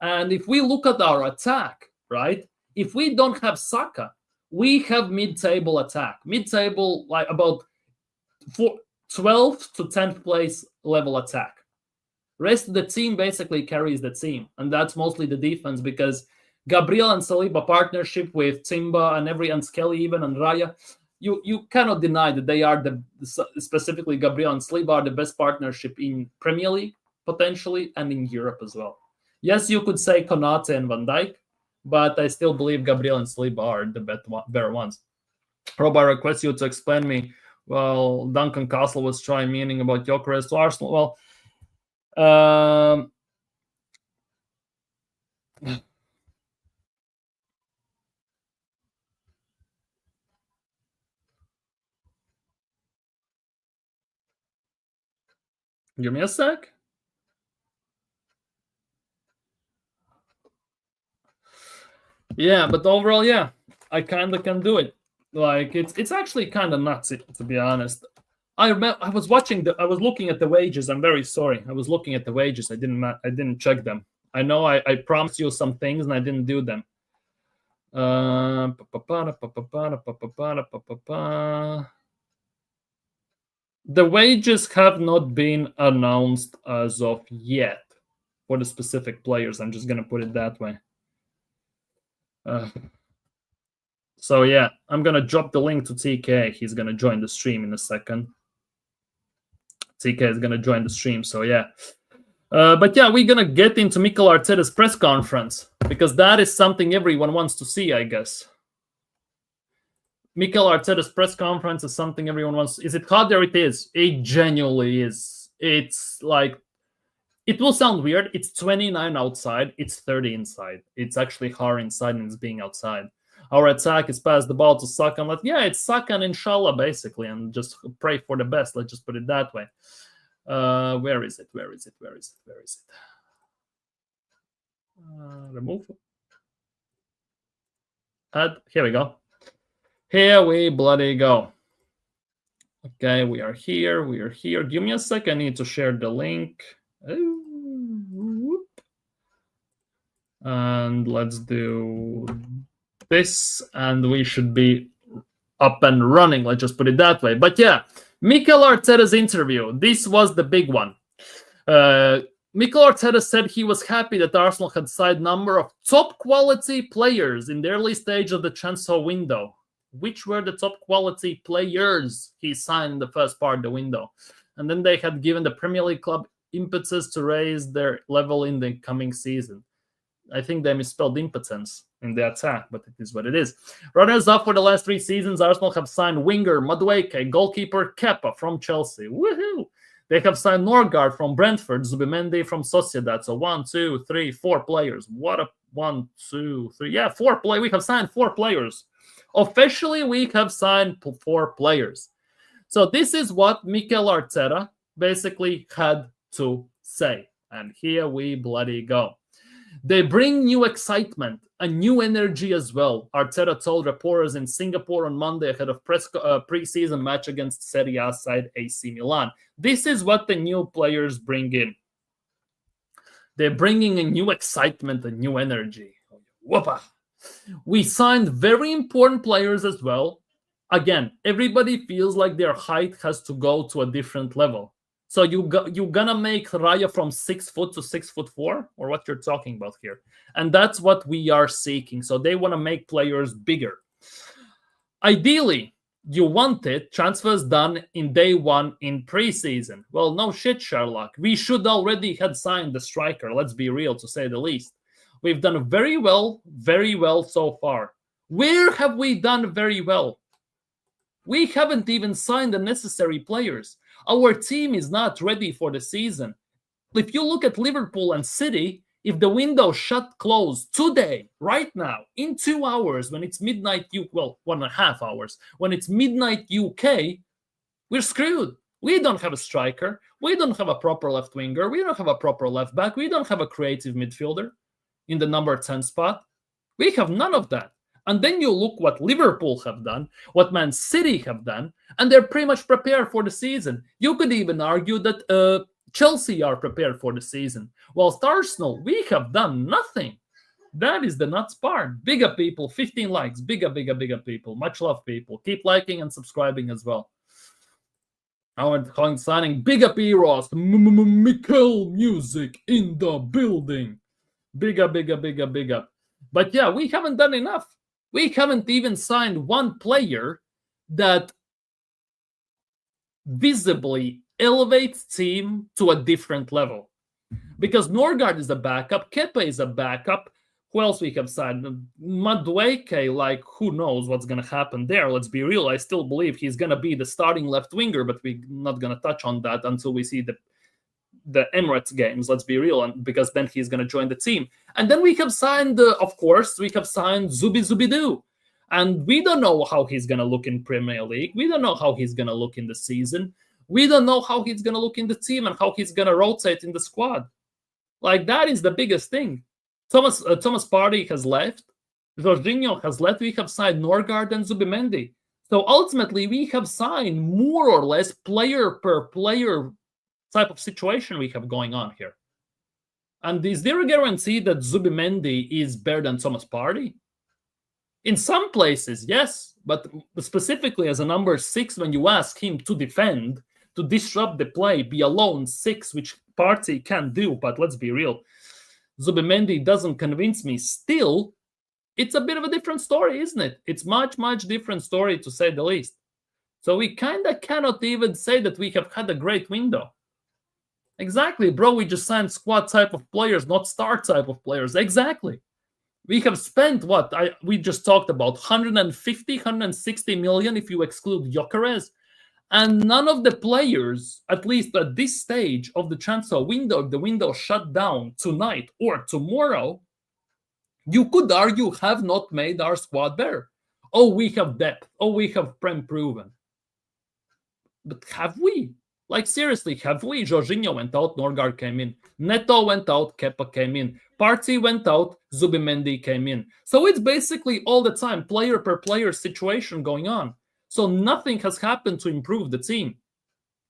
And if we look at our attack, right, if we don't have Saka, we have mid-table attack. Mid-table, like about 12th to 10th place level attack. Rest of the team basically carries the team. And that's mostly the defense, because Gabriel and Saliba partnership with Timba and Skelly even and Raya, you cannot deny that they are specifically Gabriel and Saliba are the best partnership in Premier League, potentially, and in Europe as well. Yes, you could say Konate and Van Dijk, but I still believe Gabriel and Saliba are the better ones. Rob, I request you to explain me. Well, Duncan Castle was trying meaning about Gyökeres to Arsenal. Well, give me a sec. Yeah, but overall, yeah, I kind of can do it. Like, it's actually kind of nuts, to be honest. I was looking at the wages. I'm very sorry. I was looking at the wages. I didn't check them. I know I promised you some things and I didn't do them. The wages have not been announced as of yet for the specific players. I'm just going to put it that way. So yeah, I'm going to drop the link to TK. He's going to join the stream in a second. TK is going to join the stream, so yeah. But yeah, we're going to get into Mikel Arteta's press conference, because that is something everyone wants to see, I guess. Mikel Arteta's press conference is something everyone wants. Is it hot? There it is. It genuinely is. It's like, it will sound weird. It's 29 outside. It's 30 inside. It's actually hard inside and it's being outside. Our attack is pass the ball to Saka. And it's Saka and Inshallah, basically, and just pray for the best. Let's just put it that way. Where is it? Remove. Add. Here we go. Here we bloody go. Okay, we are here. Give me a second. I need to share the link. And let's do this, and we should be up and running. Let's just put it that way. But yeah, Mikel Arteta's interview. This was the big one. Mikel Arteta said he was happy that Arsenal had signed a number of top quality players in the early stage of the transfer window. Which were the top quality players he signed in the first part of the window? And then they had given the Premier League club impetus to raise their level in the coming season. I think they misspelled impotence in the attack, but it is what it is. Runners-up for the last 3 seasons, Arsenal have signed winger Madueke, goalkeeper Kepa from Chelsea. Woohoo! They have signed Norgard from Brentford, Zubimendi from Sociedad. So 1, 2, 3, 4 players. What a 1, 2, 3. Yeah, 4 players. We have signed 4 players. Officially, we have signed 4 players. So this is what Mikel Arteta basically had to say. And here we bloody go. They bring new excitement and new energy as well, Arteta told reporters in Singapore on Monday ahead of pre-season match against Serie A side AC Milan. This is what the new players bring in. They're bringing a new excitement and new energy. Whoopa! We signed very important players as well. Again, everybody feels like their height has to go to a different level. So you're gonna make Raya from 6 foot to 6'4", or what you're talking about here, and that's what we are seeking. So they want to make players bigger. Ideally, you wanted transfers done in day 1 in preseason. Well, no shit, Sherlock. We should already had signed the striker. Let's be real, to say the least. We've done very well so far. Where have we done very well? We haven't even signed the necessary players. Our team is not ready for the season. If you look at Liverpool and City, if the window closed today, right now, in 2 hours, when it's midnight, 1.5 hours, when it's midnight UK, we're screwed. We don't have a striker. We don't have a proper left winger. We don't have a proper left back. We don't have a creative midfielder in the number 10 spot. We have none of that. And then you look what Liverpool have done, what Man City have done, and they're pretty much prepared for the season. You could even argue that Chelsea are prepared for the season. Whilst Arsenal, we have done nothing. That is the nuts part. Bigger people, 15 likes. Bigger people. Much love, people. Keep liking and subscribing as well. Our calling signing Bigger P-Ross. Mikel music in the building. Bigger. But yeah, we haven't done enough. We haven't even signed one player that visibly elevates team to a different level. Because Norgard is a backup, Kepa is a backup. Who else we have signed? Madueke, who knows what's going to happen there? Let's be real. I still believe he's going to be the starting left winger, but we're not going to touch on that until we see the Emirates games, let's be real, because then he's going to join the team. And then we have signed, of course, Zubidoo. And we don't know how he's going to look in Premier League. We don't know how he's going to look in the season. We don't know how he's going to look in the team and how he's going to rotate in the squad. That is the biggest thing. Thomas Partey has left. Jorginho has left. We have signed Norgard and Zubimendi. So ultimately, we have signed more or less player per player type of situation we have going on here. And is there a guarantee that Zubimendi is better than Thomas Partey? In some places, yes, but specifically as a number 6, when you ask him to defend, to disrupt the play, be a lone 6, which Partey can do, but let's be real, Zubimendi doesn't convince me. Still, it's a bit of a different story, isn't it? It's much different story, to say the least. So we kind of cannot even say that we have had a great window. Exactly, bro. We just signed squad type of players, not star type of players. Exactly. We have spent we just talked about 150, 160 million if you exclude Gyökeres. And none of the players, at least at this stage of the transfer window, if the window shut down tonight or tomorrow, you could argue, have not made our squad better. Oh, we have depth. Oh, we have proven. But have we? Like, seriously, have we? Jorginho went out, Norgard came in. Neto went out, Kepa came in. Partey went out, Zubimendi came in. So it's basically all the time, player per player situation going on. So nothing has happened to improve the team.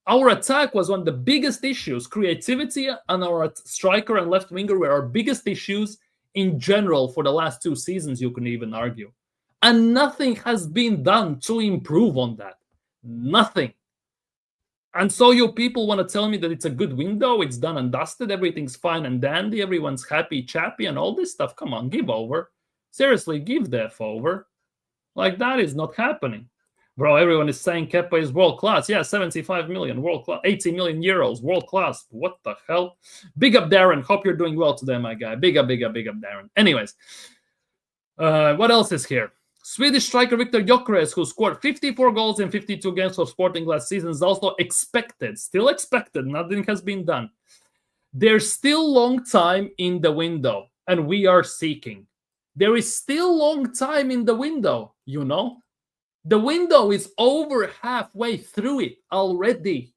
Our attack was one of the biggest issues. Creativity and our striker and left winger were our biggest issues in general for the last 2 seasons, you can even argue. And nothing has been done to improve on that. Nothing. And so you people want to tell me that it's a good window, it's done and dusted, everything's fine and dandy, everyone's happy, chappy, and all this stuff. Come on, give over. Seriously, give the F over. Like, that is not happening. Bro, everyone is saying Kepa is world-class. Yeah, 75 million, world-class. 80 million euros, world-class. What the hell? Big up, Darren. Hope you're doing well today, my guy. Big up, Darren. Anyways, what else is here? Swedish striker Viktor Gyökeres, who scored 54 goals in 52 games for Sporting last season, is also still expected. Nothing has been done. There's still long time in the window, and we are seeking. There is still long time in the window, you know? The window is over halfway through it already.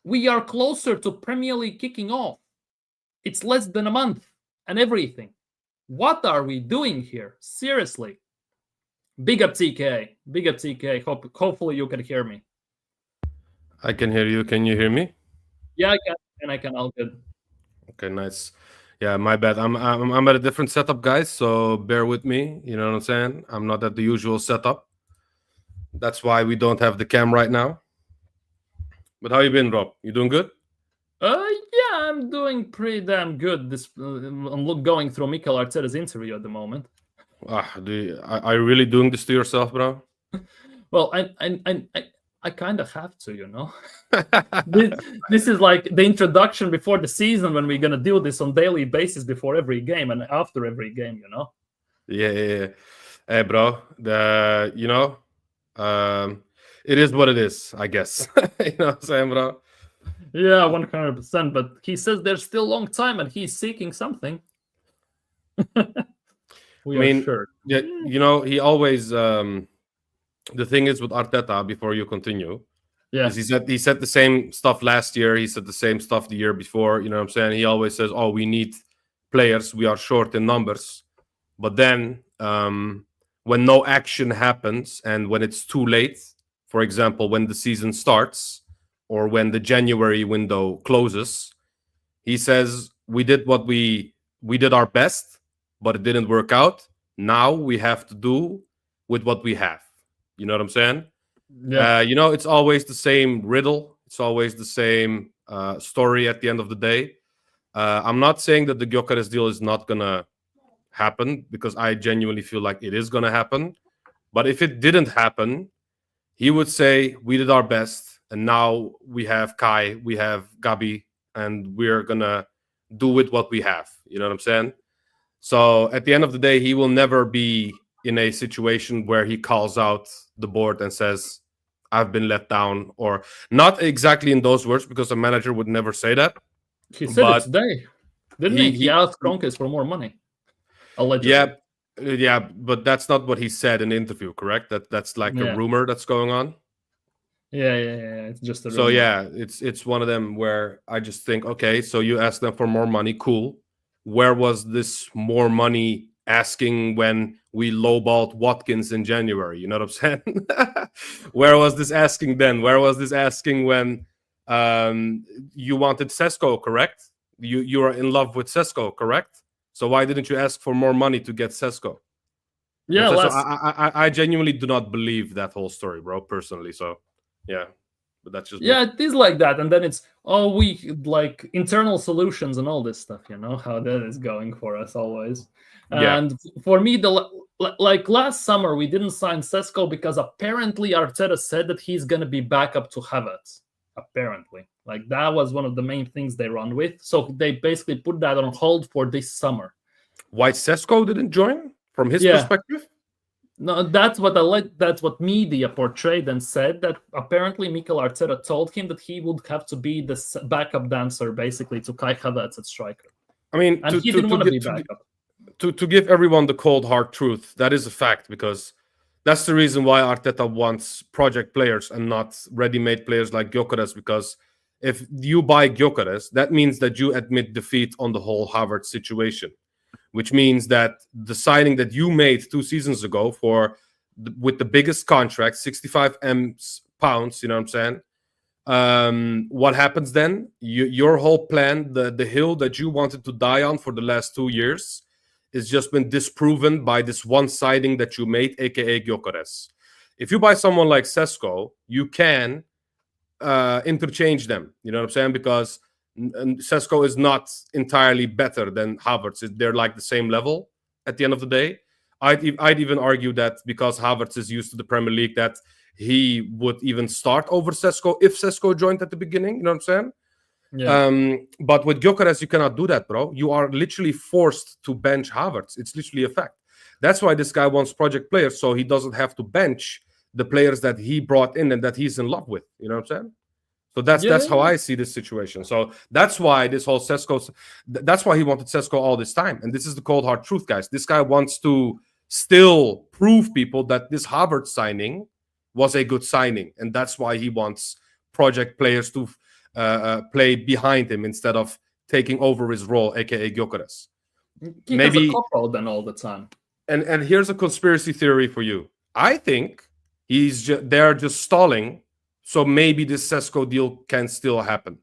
We are closer to Premier League kicking off. It's less than a month and everything. What are we doing here? Seriously. Big up TK. Big up TK. Hopefully you can hear me. I can hear you. Can you hear me? Yeah, I can. And I can. All good. Okay, nice. Yeah, my bad. I'm at a different setup, guys. So bear with me. You know what I'm saying? I'm not at the usual setup. That's why we don't have the cam right now. But how you been, Rob? You doing good? Yeah, I'm doing pretty damn good. I'm going through Mikel Arteta's interview at the moment. Are you really doing this to yourself, bro? Well, I kind of have to, you know. this is like the introduction before the season when we're gonna do this on daily basis before every game and after every game, you know. Yeah. Hey, bro. It is what it is, I guess. You know what I'm saying, bro? Yeah, 100%. But he says there's still a long time, and he's seeking something. Sure. Yeah, you know, he always. The thing is with Arteta, before you continue, is he said the same stuff last year. He said the same stuff the year before. You know what I'm saying? He always says, "Oh, we need players. We are short in numbers." But then, when no action happens and when it's too late, for example, when the season starts or when the January window closes, he says, "We did what we did our best, but it didn't work out. Now we have to do with what we have." You know what I'm saying? Yeah. It's always the same riddle. It's always the same story at the end of the day. I'm not saying that the Gyokeres deal is not going to happen, because I genuinely feel like it is going to happen. But if it didn't happen, he would say, we did our best, and now we have Kai, we have Gabi, and we're going to do with what we have. You know what I'm saying? So at the end of the day, he will never be in a situation where he calls out the board and says, I've been let down, or not exactly in those words, because a manager would never say that. He said it today, didn't he? He asked Kroenke for more money. Allegedly. Yeah, but that's not what he said in the interview, correct? That's like a rumor that's going on. Yeah. It's just a rumor. So yeah, it's one of them where I just think, okay, so you asked them for more money, cool. Where was this more money asking when we lowballed Watkins in January? You know what I'm saying? Where was this asking then? Where was this asking when you wanted Sesko, correct? You are in love with Sesko, correct? So why didn't you ask for more money to get Sesko? Yeah, I genuinely do not believe that whole story, bro, personally. So yeah, but that's just it is like that. And then it's we like internal solutions and all this stuff, you know how that is going for us always. And for me, like last summer, we didn't sign Sesko because apparently Arteta said that he's going to be back up to Havertz. Apparently, like that was one of the main things they run with. So they basically put that on hold for this summer. Why Sesko didn't join from his perspective? No, that's what media portrayed and said, that apparently Mikel Arteta told him that he would have to be the backup dancer basically to Kai Havertz at striker. I mean, and he didn't want to be backup. To give everyone the cold hard truth, that is a fact, because that's the reason why Arteta wants project players and not ready-made players like Gyökeres, because if you buy Gyökeres, that means that you admit defeat on the whole Havertz situation, which means that the signing that you made 2 seasons ago with the biggest contract, 65 pounds, you know what I'm saying? What happens then? Your whole plan, the hill that you wanted to die on for the last 2 years, is just been disproven by this one signing that you made, aka Gyökeres. If you buy someone like Sesko, you can interchange them. You know what I'm saying? Because Sesko is not entirely better than Havertz. They're like the same level at the end of the day. I'd even argue that because Havertz is used to the Premier League, that he would even start over Sesko if Sesko joined at the beginning. You know what I'm saying? Yeah. But with Gyökeres, you cannot do that, bro. You are literally forced to bench Havertz. It's literally a fact. That's why this guy wants project players, so he doesn't have to bench the players that he brought in and that he's in love with. You know what I'm saying? So that's how I see this situation. So that's why this whole Sesko, that's why he wanted Sesko all this time. And this is the cold hard truth, guys. This guy wants to still prove people that this Havertz signing was a good signing, and that's why he wants project players to play behind him instead of taking over his role, aka Gyökeres. He maybe has a cop out then all the time. And here's a conspiracy theory for you. I think they're just stalling, so maybe this Sesko deal can still happen.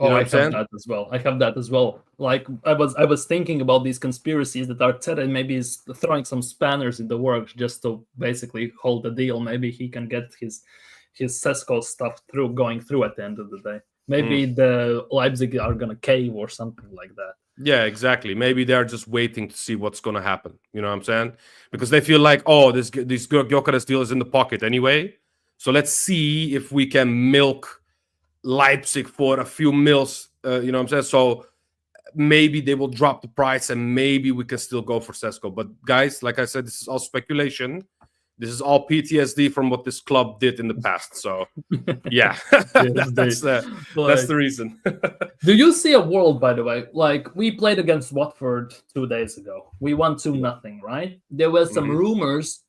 You know I have that as well. I have that as well. Like I was thinking about these conspiracies that Arteta maybe is throwing some spanners in the works just to basically hold the deal. Maybe he can get his Sesko stuff going through at the end of the day. Maybe the Leipzig are gonna cave or something like that. Yeah, exactly. Maybe they're just waiting to see what's gonna happen. You know what I'm saying? Because they feel like, oh, this Gyokeres deal is in the pocket anyway. So let's see if we can milk Leipzig for a few mils. You know what I'm saying? So maybe they will drop the price and maybe we can still go for Sesko. But guys, like I said, this is all speculation. This is all PTSD from what this club did in the past. So, yeah, that's the reason. Do you see a world, by the way? Like, we played against Watford 2 days ago. We won 2-0, right? There were some rumors.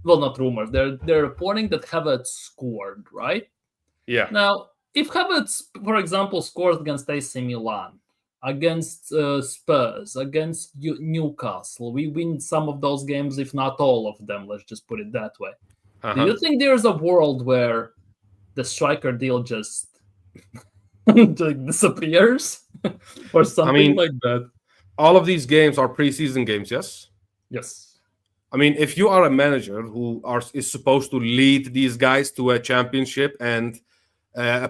Well, not rumors. They're reporting that Havertz scored, right? Yeah. Now, if Havertz, for example, scores against AC Milan, against Spurs, against Newcastle, we win some of those games, if not all of them. Let's just put it that way. Do you think there's a world where the striker deal just disappears or something like that? All of these games are preseason games, yes? Yes. I mean, if you are a manager who is supposed to lead these guys to a championship and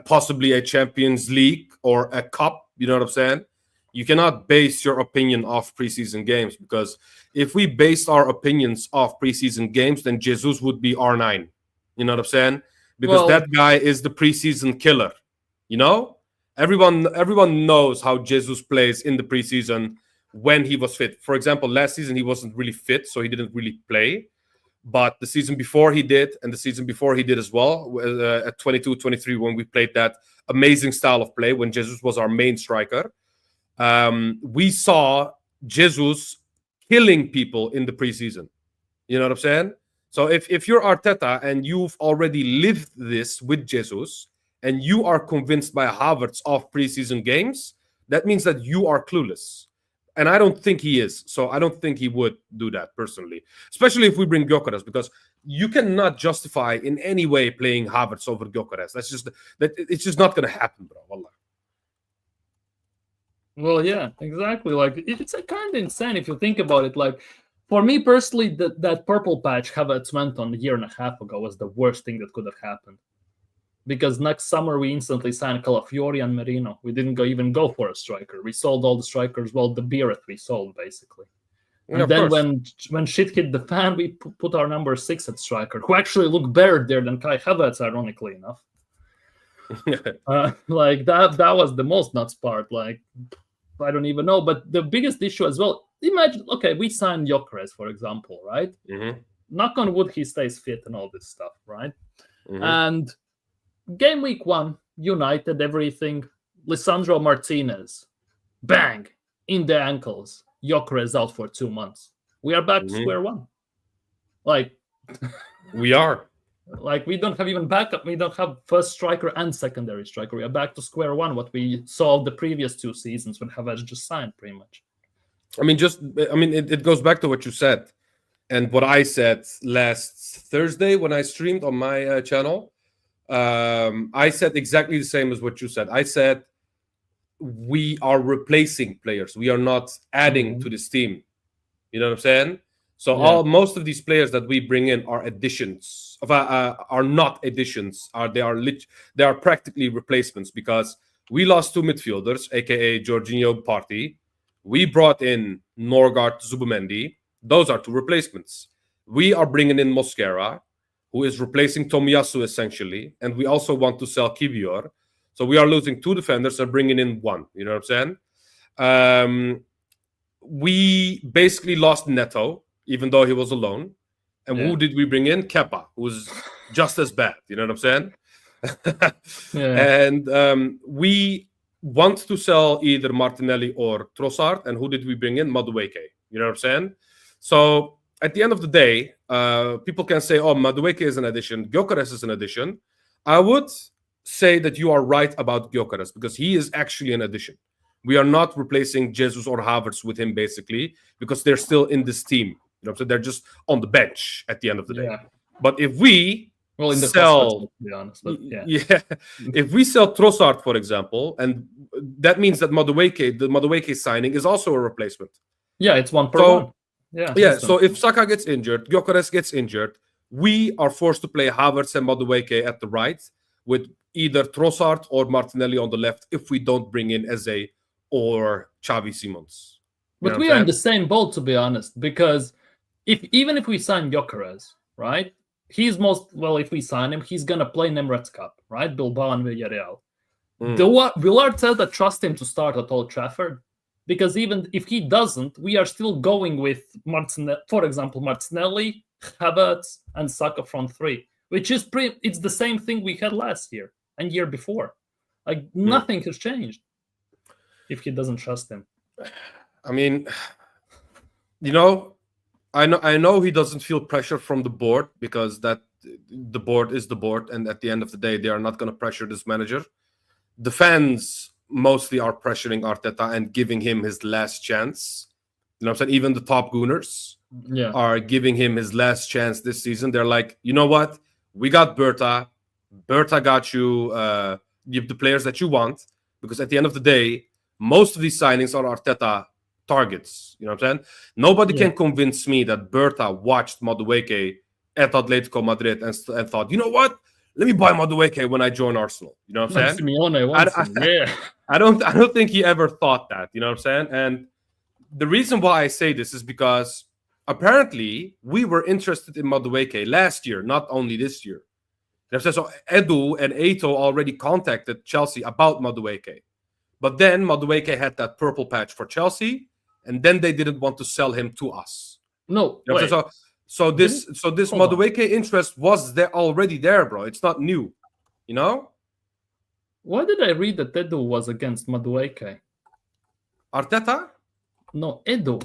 possibly a Champions League or a cup, you know what I'm saying? You cannot base your opinion off preseason games, because if we based our opinions off preseason games, then Jesus would be R9. You know what I'm saying? Because that guy is the preseason killer. You know? Everyone knows how Jesus plays in the preseason when he was fit. For example, last season he wasn't really fit, so he didn't really play. But the season before he did, and the season before he did as well, at 22-23, when we played that amazing style of play, when Jesus was our main striker, we saw Jesus killing people in the preseason. You know what I'm saying? So if you're Arteta and you've already lived this with Jesus and you are convinced by Havertz of preseason games, that means that you are clueless. And I don't think he is. So I don't think he would do that personally, especially if we bring Gyokeres, because you cannot justify in any way playing Havertz over Gyokeres. It's just not going to happen, bro. Wallah. Well, yeah, exactly. Like, it's a kind of insane if you think about it. Like, for me personally, that purple patch Havertz went on a year and a half ago was the worst thing that could have happened. Because next summer we instantly signed Calafiori and Merino. We didn't even go for a striker. We sold all the strikers. Well, the Beereth we sold basically. And yeah, then when shit hit the fan, we put our number 6 at striker, who actually looked better there than Kai Havertz, ironically enough. Like that was the most nuts part. Like, I don't even know. But the biggest issue as well, imagine, okay, we signed Gyökeres, for example, right? Knock on wood, he stays fit and all this stuff, right? And game week 1, United, everything, Lisandro Martinez, bang, in the ankles, Gyökeres out for 2 months. We are back to square one. Like, we are. Like, we don't have even backup. We don't have first striker and secondary striker. We are back to square one, what we saw the previous 2 seasons when Havertz just signed, pretty much. It goes back to what you said and what I said last Thursday when I streamed on my channel. I said exactly the same as what you said. I said we are replacing players. We are not adding to this team. You know what I'm saying? So most of these players that we bring in are additions. Are not additions. They are practically replacements, because we lost 2 midfielders, aka Jorginho, Partey. We brought in Norgard, Zubimendi. Those are 2 replacements. We are bringing in Mosquera, who is replacing Tomiyasu essentially, and we also want to sell Kivior. So we are losing 2 defenders and bringing in 1. You know what I'm saying? We basically lost Neto, even though he was alone. And who did we bring in? Kepa, who's just as bad. You know what I'm saying? And we want to sell either Martinelli or Trossard. And who did we bring in? Madueke. You know what I'm saying? So at the end of the day, people can say, oh, Madueke is an addition, Gyökeres is an addition. I would say that you are right about Gyökeres, because he is actually an addition. We are not replacing Jesus or Havertz with him, basically, because they're still in this team. You know, so they're just on the bench at the end of the day. But if we sell, to be honest, but if we sell Trossard, for example, and that means that the Madueke signing is also a replacement. Yeah, it's 1 per 1. So if Saka gets injured, Gyokeres gets injured, we are forced to play Havertz and Madueke at the right, with either Trossard or Martinelli on the left, if we don't bring in Eze or Xavi Simons. But we are in the same boat, to be honest, because even if we sign Gyökeres, right, if we sign him, he's going to play in Emirates Cup, right, Bilbao and Villarreal. Will Arteta trust him to start at Old Trafford? Because even if he doesn't, we are still going with, for example, Martinelli, Havertz, and Saka front 3, which is it's the same thing we had last year and year before. Like, nothing has changed if he doesn't trust him. I mean, you know, I know he doesn't feel pressure from the board, because the board is the board, and at the end of the day, they are not going to pressure this manager. The fans mostly are pressuring Arteta and giving him his last chance. You know what I'm saying? Even the top Gooners are giving him his last chance this season. They're like, you know what? We got Berta. Berta got you the players that you want, because at the end of the day, most of these signings are Arteta targets. You know what I'm saying? Nobody can convince me that Berta watched Madueke at Atletico Madrid and thought, you know what? Let me buy Madueke when I join Arsenal. You know what I'm saying? Simeone wants him. I don't think he ever thought that. You know what I'm saying? And the reason why I say this is because apparently we were interested in Madueke last year, not only this year. You know what I'm saying? So Edu and Eto already contacted Chelsea about Madueke. But then Madueke had that purple patch for Chelsea, and then they didn't want to sell him to us. No, you know so this Madueke interest was already there, bro. It's not new, you know. Why did I read that Edu was against Madueke? Arteta? No, Edu.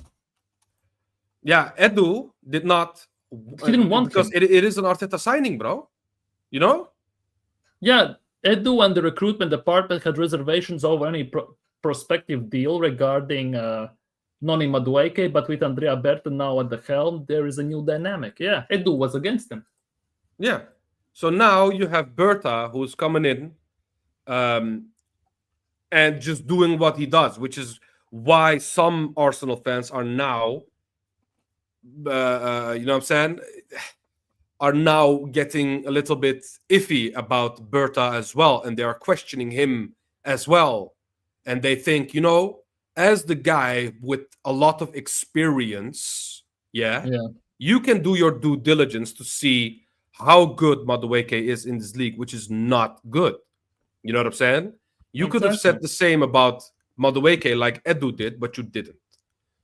Yeah, Edu did not. He didn't want because it is an Arteta signing, bro. You know. Yeah. Edu and the recruitment department had reservations over any prospective deal regarding Noni Madueke, but with Andrea Berta now at the helm, there is a new dynamic. Yeah, Edu was against him. Yeah. So now you have Berta, who's coming in and just doing what he does, which is why some Arsenal fans are now, you know what I'm saying, are now getting a little bit iffy about Berta as well, and they are questioning him as well. And they think, you know, as the guy with a lot of experience, you can do your due diligence to see how good Madueke is in this league, which is not good. You know what I'm saying? You could have said the same about Madueke like Edu did, but you didn't.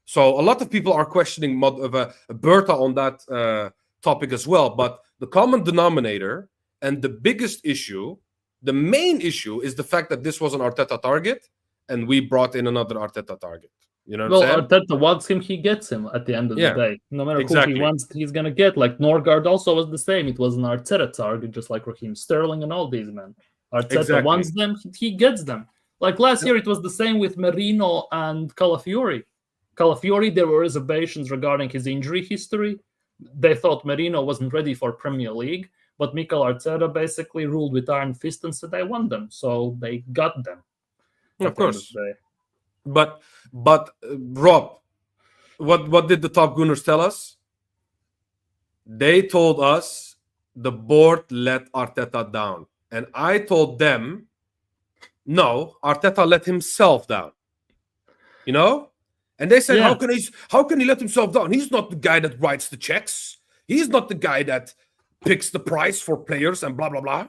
So a lot of people are questioning Berta on that topic as well. But the common denominator and the biggest issue, the main issue, is the fact that this was an Arteta target and we brought in another Arteta target. You know what Well, I'm saying? Arteta wants him, he gets him at the end of the Yeah, day. No matter exactly. who he wants, he's going to get. Like Norgard also was the same. It was an Arteta target, just like Raheem Sterling and all these men. Arteta Exactly. wants them, he gets them. Like last year, it was the same with Merino and Calafiori. Calafiori, there were reservations regarding his injury history. They thought Merino wasn't ready for Premier League, but Mikel Arteta basically ruled with iron fist and said, I want them. So they got them. Of At the end course. the day. But Rob, what did the top Gooners tell us? They told us the board let Arteta down. And I told them, no, Arteta let himself down. You know? And they said, Yeah. how can he let himself down? He's not the guy that writes the checks. He's not the guy that picks the price for players and blah blah blah.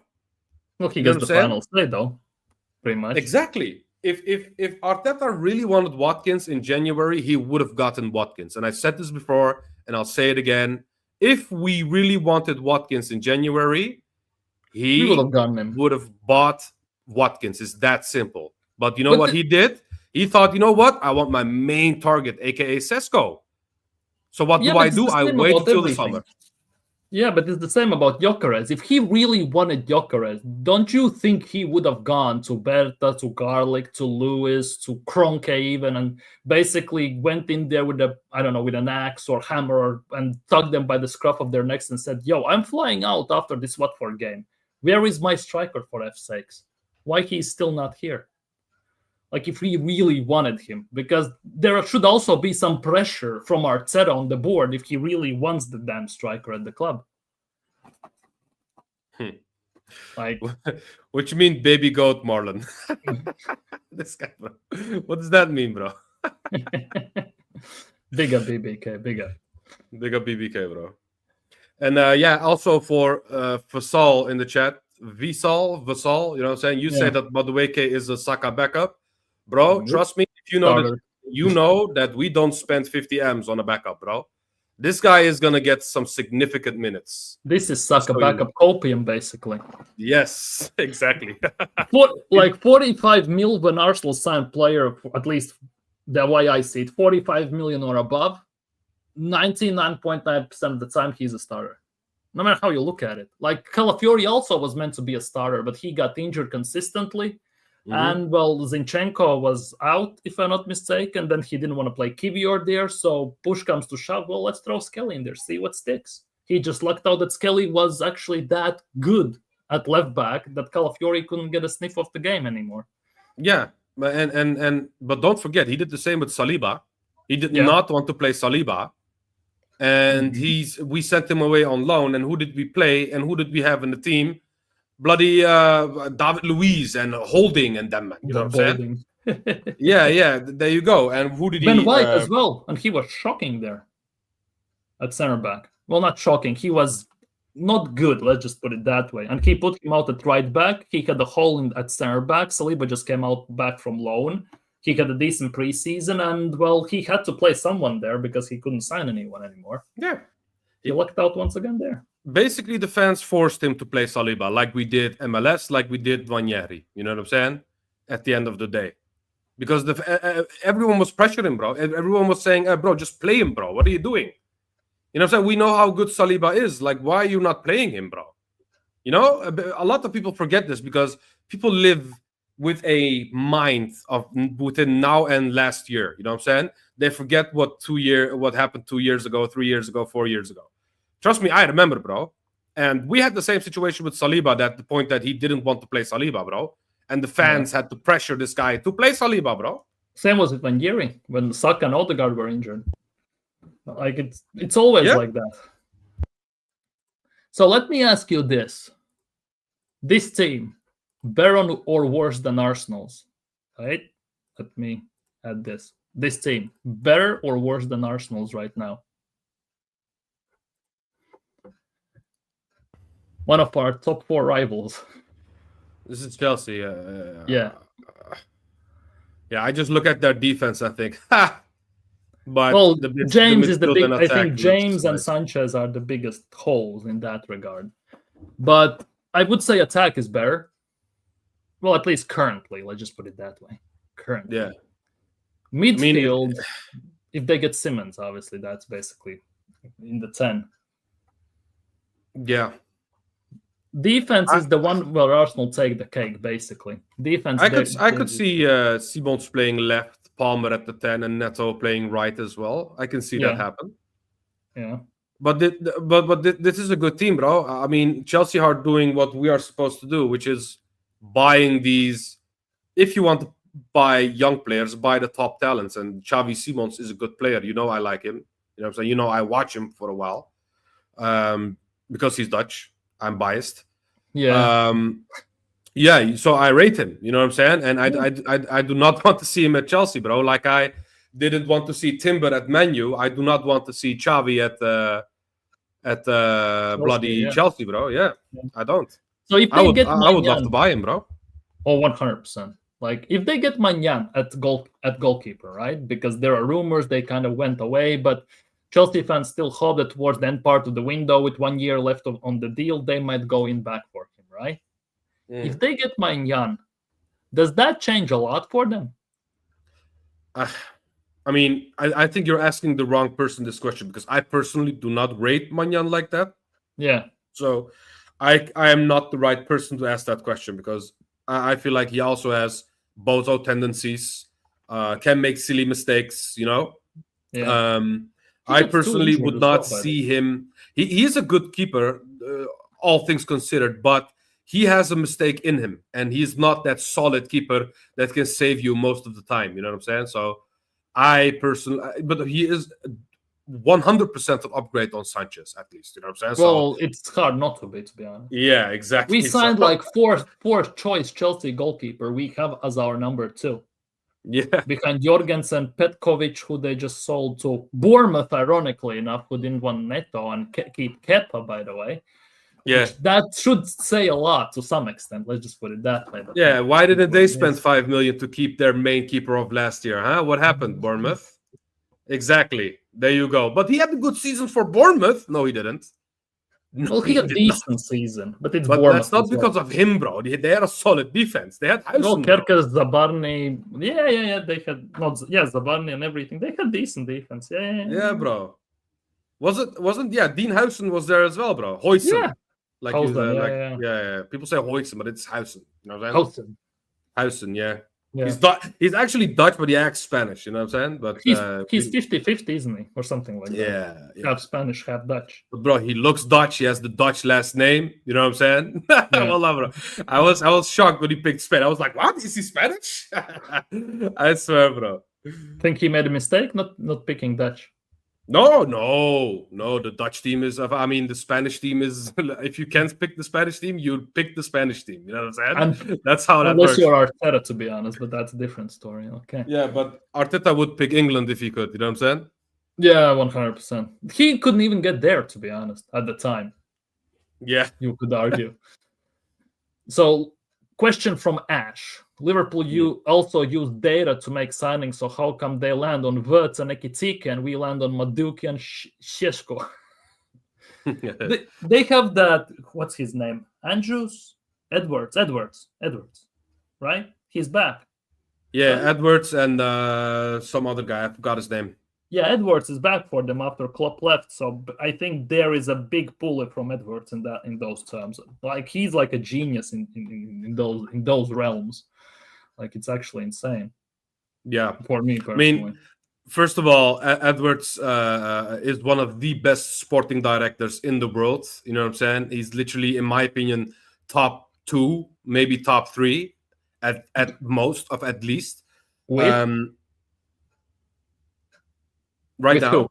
Look, he You know gets what the I'm saying? final say though. Pretty much. Exactly. If Arteta really wanted Watkins in January, he would have gotten Watkins. And I said this before, and I'll say it again. If we really wanted Watkins in January, We would have gotten him. would have bought Watkins. It's that simple. But you know what he did? He thought, you know what? I want my main target, aka Sesko. So what do? I wait until the summer. Yeah, but it's the same about Gyökeres. If he really wanted Gyökeres, don't you think he would have gone to Berta, to Garlic, to Lewis, to Kroenke even, and basically went in there with with an axe or hammer and tugged them by the scruff of their necks and said, yo, I'm flying out after this Watford game. Where is my striker, for F's sakes? Why he's still not here? Like, if we really wanted him, because there should also be some pressure from Arteta on the board if he really wants the damn striker at the club. Like, what you mean, baby goat, Marlon? This guy, bro. What does that mean, bro? Bigger BBK, bigger BBK, bro. And also for Vasal in the chat, Vasal, you know what I'm saying? You say that Madueke is a Saka backup. Bro, trust me, if you know that we don't spend 50 M's on a backup, bro. This guy is gonna get some significant minutes. This is Saka backup copium, basically. Yes, exactly. 45 mil when Arsenal signed player, at least the way I see it, 45 million or above, 99.9% of the time he's a starter. No matter how you look at it. Like Calafiori also was meant to be a starter, but he got injured consistently. And Zinchenko was out, if I'm not mistaken. Then he didn't want to play Kivior there. So push comes to shove. Well, let's throw Skelly in there, see what sticks. He just lucked out that Skelly was actually that good at left back that Calafiori couldn't get a sniff of the game anymore. Yeah, but don't forget, he did the same with Saliba. He did not want to play Saliba. And we sent him away on loan. And who did we play? And who did we have in the team? Bloody David Luiz and Holding and them, you know what I'm saying? yeah, there you go. And who did Ben White as well, and he was shocking there at center back. Well, not shocking, he was not good, let's just put it that way. And he put him out at right back. He had a hole at center back. Saliba just came out back from loan. He had a decent preseason, and well, he had to play someone there because he couldn't sign anyone anymore. Yeah, he lucked out once again there. Basically, the fans forced him to play Saliba, like we did MLS, like we did Wanyeri. You know what I'm saying? At the end of the day, because everyone was pressuring, bro. Everyone was saying, "Bro, just play him, bro. What are you doing?" You know what I'm saying? We know how good Saliba is. Like, why are you not playing him, bro? You know, a lot of people forget this because people live with a mind of within now and last year. You know what I'm saying? They forget what happened 2 years ago, 3 years ago, 4 years ago. Trust me, I remember, bro. And we had the same situation with Saliba at the point that he didn't want to play Saliba, bro. And the fans had to pressure this guy to play Saliba, bro. Same was with Wanyeri when Saka and Odegaard were injured. Like it's always like that. So let me ask you this. This team, better or worse than Arsenal's? Right? Let me add this. This team, better or worse than Arsenal's right now? One of our top 4 rivals. This is Chelsea. Yeah. Yeah, I just look at their defense and think, ha! But James is the big. I think James and Sanchez are the biggest holes in that regard. But I would say attack is better. Well, at least currently. Let's just put it that way. Currently. Yeah. Midfield, if they get Simmons, obviously that's basically in the 10. Yeah. Defense is the one where Arsenal take the cake, basically. Defense. I could see Simons playing left, Palmer at the 10, and Neto playing right as well. I can see that happen. Yeah. But this is a good team, bro. I mean, Chelsea are doing what we are supposed to do, which is buying these. If you want to buy young players, buy the top talents. And Xavi Simons is a good player. You know, I like him. You know what I'm saying? You know, I watch him for a while because he's Dutch. I'm biased. Yeah. Yeah. So I rate him. You know what I'm saying? And I do not want to see him at Chelsea, bro. Like I didn't want to see Timber at Man U. I do not want to see Xavi at bloody Chelsea, bro. Yeah, I don't. So if they get I would love to buy him, bro. Oh, 100%. Like if they get Maignan at goalkeeper, right? Because there are rumors they kind of went away, but Chelsea fans still hope that towards the end part of the window, with 1 year left on the deal, they might go in back for him, right? If they get Maignan, does that change a lot for them? I mean, I think you're asking the wrong person this question, because I personally do not rate Maignan like that. Yeah. So I am not the right person to ask that question, because I feel like he also has bozo tendencies, can make silly mistakes, you know? Yeah. I personally would not see him. He is a good keeper, all things considered, but he has a mistake in him, and he's not that solid keeper that can save you most of the time. You know what I'm saying? So I personally, but he is 100% an upgrade on Sanchez, at least. You know what I'm saying? Well, it's hard not to be honest. Yeah, exactly. We signed like fourth choice Chelsea goalkeeper. We have as our number 2. Yeah. Behind Jorgensen, Petkovic, who they just sold to Bournemouth, ironically enough, who didn't want Neto, and keep Kepa, by the way. Yeah. That should say a lot to some extent. Let's just put it that way. Yeah, why didn't they spend 5 million to keep their main keeper of last year, huh? What happened, Bournemouth? Exactly. There you go. But he had a good season for Bournemouth. No, he didn't. No, well, he had a decent season, but it's Bournemouth. That's not because of him, bro. They had a solid defense. They had Gyokeres, Zabarny. Yeah. They had Zabarny and everything. They had decent defense. Yeah, bro. Wasn't Dean Howson was there as well, bro. Hoyson. Yeah. Like, Howson, yeah. People say Hoyson, but it's Howson. You know what I'm saying? Howson, yeah. He's actually Dutch, but he acts Spanish. You know what I'm saying? But he's 50-50, isn't he, or something like that? Yeah. Half Spanish, half Dutch. But bro, he looks Dutch. He has the Dutch last name. You know what I'm saying? Well, bro. I was shocked when he picked Spain. I was like, what? Is he Spanish? I swear, bro. Think he made a mistake not picking Dutch? No. The Dutch team is. I mean, the Spanish team is. If you can't pick the Spanish team, you pick the Spanish team. You know what I'm saying? And that's how that works. Unless you're Arteta, to be honest, but that's a different story. Okay. Yeah, but Arteta would pick England if he could. You know what I'm saying? Yeah, 100%. He couldn't even get there, to be honest, at the time. Yeah, you could argue. So, question from Ash. Liverpool you also use data to make signings, so how come they land on Wirtz and Ekitike and we land on Maduki and Sheshko? they have that, what's his name? Edwards, right? He's back. Yeah, right? Edwards and some other guy. I forgot his name. Yeah, Edwards is back for them after Klopp left, so I think there is a big pull from Edwards in those terms. Like he's like a genius in those realms. Like it's actually insane. Yeah, for me personally. I mean, first of all, Edwards is one of the best sporting directors in the world. You know what I'm saying? He's literally, in my opinion, top 2, maybe top 3 at most, at least. Right now. Who?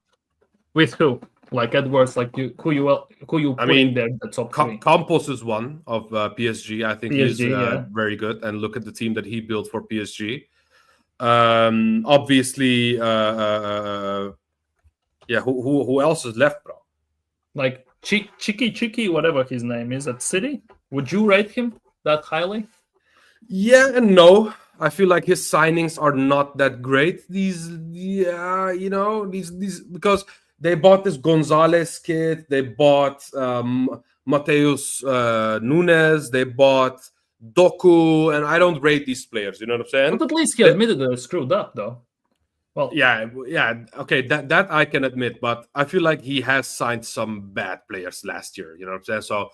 With who? Like Edwards, like who you put in there? The top 3. Campos is one of PSG. I think he's very good. And look at the team that he built for PSG. Obviously, who else is left, bro? Like Chiki, whatever his name is at City. Would you rate him that highly? Yeah and no. I feel like his signings are not that great. These because they bought this Gonzalez kid, they bought Mateus Nunes, they bought Doku, and I don't rate these players. You know what I'm saying? But at least he admitted that they screwed up, though. Well, Yeah, okay, that I can admit, but I feel like he has signed some bad players last year. You know what I'm saying? So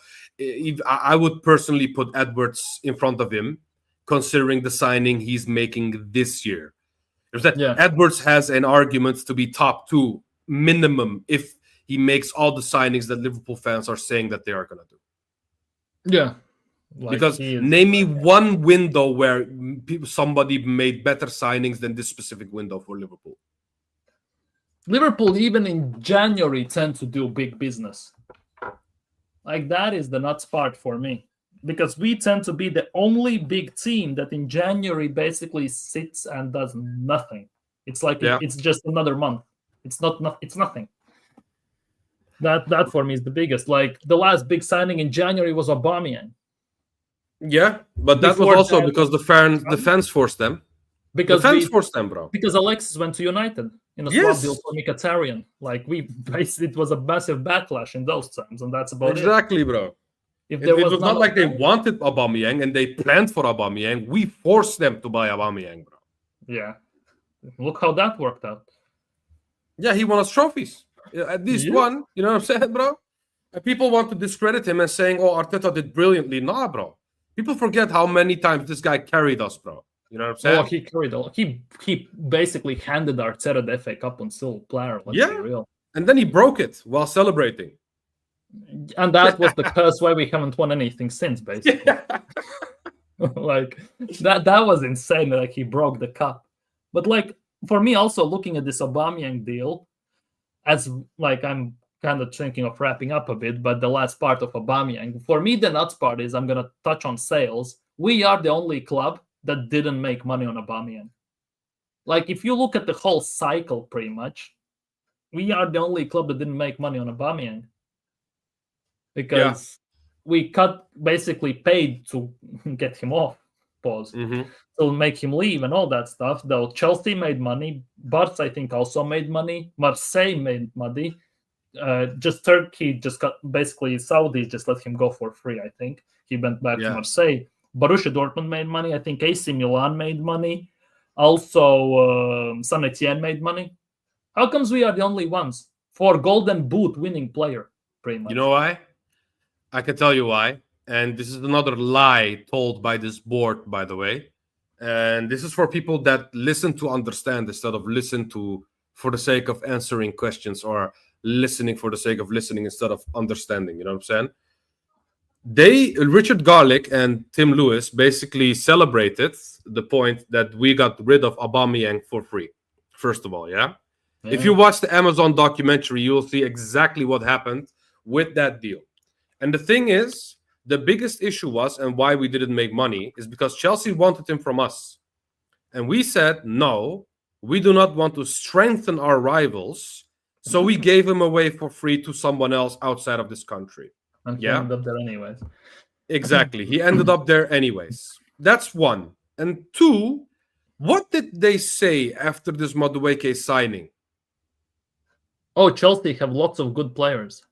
I would personally put Edwards in front of him, considering the signing he's making this year. There's that yeah, Edwards has an argument to be top two minimum if he makes all the signings that Liverpool fans are saying that they are going to do. yeah. Like Because he is, name me one window where somebody made better signings than this specific window for Liverpool. Liverpool, even in January, tend to do big business. Like that is the nuts part for me, because we tend to be the only big team that in January basically sits and does nothing. It's like it's just another month. It's it's nothing. That for me is the biggest. Like the last big signing in January was Aubameyang. Yeah, but that was also because the fans forced them. Because the fans forced them, bro. Because Alexis went to United in a swap deal for Mkhitaryan. Like it was a massive backlash in those times, and that's about it. Exactly, bro. It was not like they wanted Aubameyang and they planned for Aubameyang. We forced them to buy Aubameyang, bro. Yeah, look how that worked out. Yeah, he won us trophies. At least one. You know what I'm saying, bro? And people want to discredit him and saying, "Oh, Arteta did brilliantly." Nah, bro. People forget how many times this guy carried us, bro. You know what I'm saying? Oh, he carried all. He basically handed Arteta the FA Cup until player. Let's be real. And then he broke it while celebrating. And that was the curse why we haven't won anything since, basically. Like that was insane. Like he broke the cup. But like for me, also looking at this Aubameyang deal, as like I'm kind of thinking of wrapping up a bit, but the last part of Aubameyang, for me, the nuts part is I'm gonna touch on sales. We are the only club that didn't make money on Aubameyang. Like if you look at the whole cycle, pretty much, we are the only club that didn't make money on Aubameyang. Because we basically paid to get him off, to make him leave and all that stuff. Though Chelsea made money, Barca I think also made money, Marseille made money. Just Turkey just got basically Saudi just let him go for free. I think he went back to Marseille. Borussia Dortmund made money. I think AC Milan made money. Also, Saint Etienne made money. How comes we are the only ones for Golden Boot winning player? Pretty much. You know why? I can tell you why. And this is another lie told by this board, by the way. And this is for people that listen to understand instead of listen to for the sake of answering questions, or listening for the sake of listening instead of understanding. You know what I'm saying? Richard Garlick and Tim Lewis basically celebrated the point that we got rid of Aubameyang for free. First of all, if you watch the Amazon documentary, you will see exactly what happened with that deal. And the thing is, the biggest issue was, and why we didn't make money, is because Chelsea wanted him from us. And we said, no, we do not want to strengthen our rivals. So we gave him away for free to someone else outside of this country. And he ended up there anyways. Exactly. He ended up there anyways. That's one. And two, what did they say after this Madueke signing? Oh, Chelsea have lots of good players.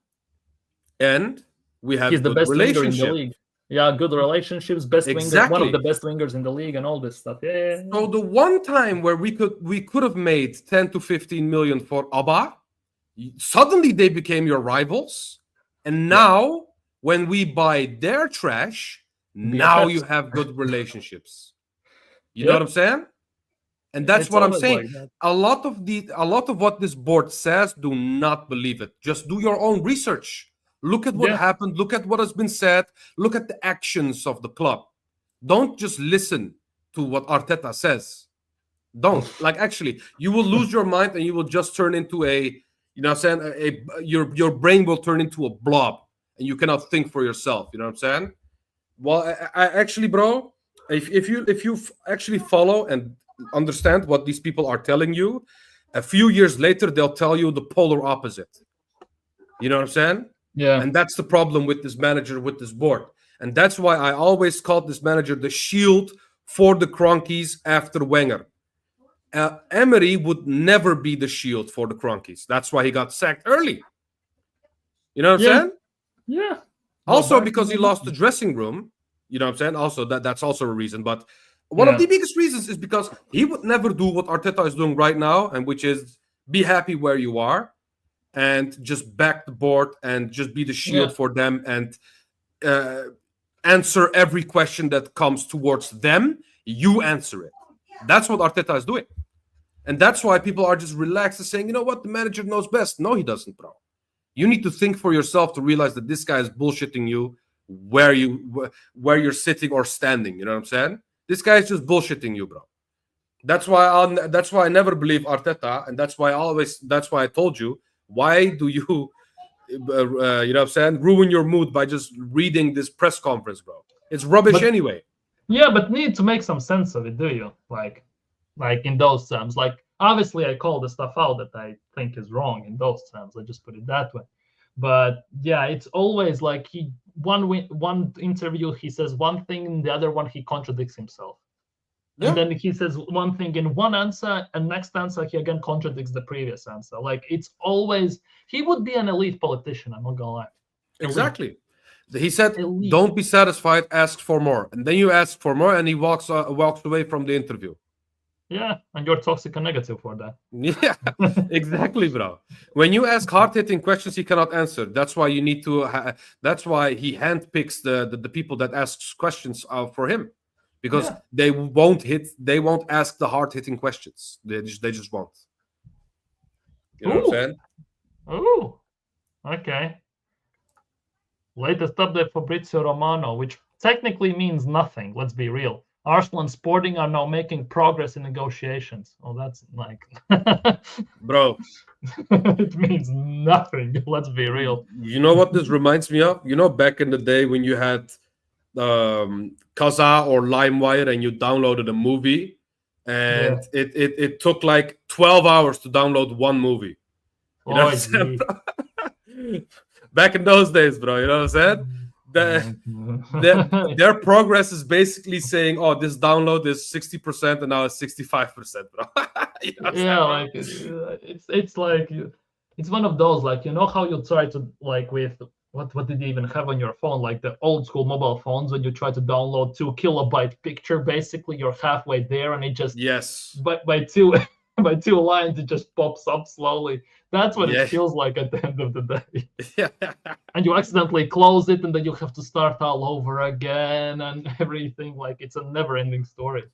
And we have he's the best winger in the league. Yeah, good relationships, best winger, one of the best wingers in the league, and all this stuff. Yeah. So the one time where we could have made 10 to 15 million for Abba, suddenly they became your rivals. And now when we buy their trash, now you have good relationships. You know what I'm saying? And that's what I'm saying. Like a lot of what this board says, do not believe it. Just do your own research. Look at what happened. Look at what has been said. Look at the actions of the club. Don't just listen to what Arteta says. Don't. Like, actually, you will lose your mind and you will just turn into your brain will turn into a blob and you cannot think for yourself. You know what I'm saying? Well, I actually, bro, if you actually follow and understand what these people are telling you, a few years later, they'll tell you the polar opposite. You know what I'm saying? Yeah. And that's the problem with this manager, with this board. And that's why I always called this manager the shield for the Cronkies after Wenger. Emery would never be the shield for the Cronkies. That's why he got sacked early. You know what I'm saying? Yeah. Also because he lost the dressing room. You know what I'm saying? Also, that's also a reason. But One of the biggest reasons is because he would never do what Arteta is doing right now, and which is be happy where you are and just back the board and just be the shield for them and answer every question that comes towards them. You answer it. That's what Arteta is doing. And that's why people are just relaxed and saying, you know what, the manager knows best. No, he doesn't, bro. You need to think for yourself to realize that this guy is bullshitting you where you're sitting or standing. You know what I'm saying? This guy is just bullshitting you, bro. That's why I never believe Arteta, and that's why I told you, why do you you know what I'm saying, ruin your mood by just reading this press conference, bro? It's rubbish anyway. Yeah, but need to make some sense of it, do you? Like in those terms. Like, obviously I call the stuff out that I think is wrong in those terms. I just put it that way. But yeah, it's always like one interview he says one thing, in the other one he contradicts himself. Yeah. And then he says one thing in one answer, and next answer he again contradicts the previous answer. Like, it's always, he would be an elite politician, I'm not gonna lie. Exactly. He said, don't be satisfied, ask for more. And then you ask for more, and he walks away from the interview. Yeah, and you're toxic and negative for that. Yeah, exactly, bro. When you ask hard-hitting questions, he cannot answer. That's why you need to. That's why he handpicks the people that asks questions for him, because they won't ask the hard-hitting questions. They just won't. You know what I'm saying? Ooh, okay. Latest update for Fabrizio Romano, which technically means nothing. Let's be real. Arsenal and Sporting are now making progress in negotiations. Oh, that's like... Bro. It means nothing. Let's be real. You know what this reminds me of? You know, back in the day when you had Kazaa or LimeWire and you downloaded a movie and it took like 12 hours to download one movie. You know what I'm saying? Back in those days, bro. You know what I'm saying? Their progress is basically saying, oh, this download is 60% and now it's 65%, bro. You know like it's like, it's one of those, like, you know how you try to, like, with what did you even have on your phone, like the old school mobile phones, when you try to download 2 kilobyte picture, basically you're halfway there and it just by two lines it just pops up slowly. That's what it feels like at the end of the day. And you accidentally close it and then you have to start all over again and everything. Like, it's a never-ending story.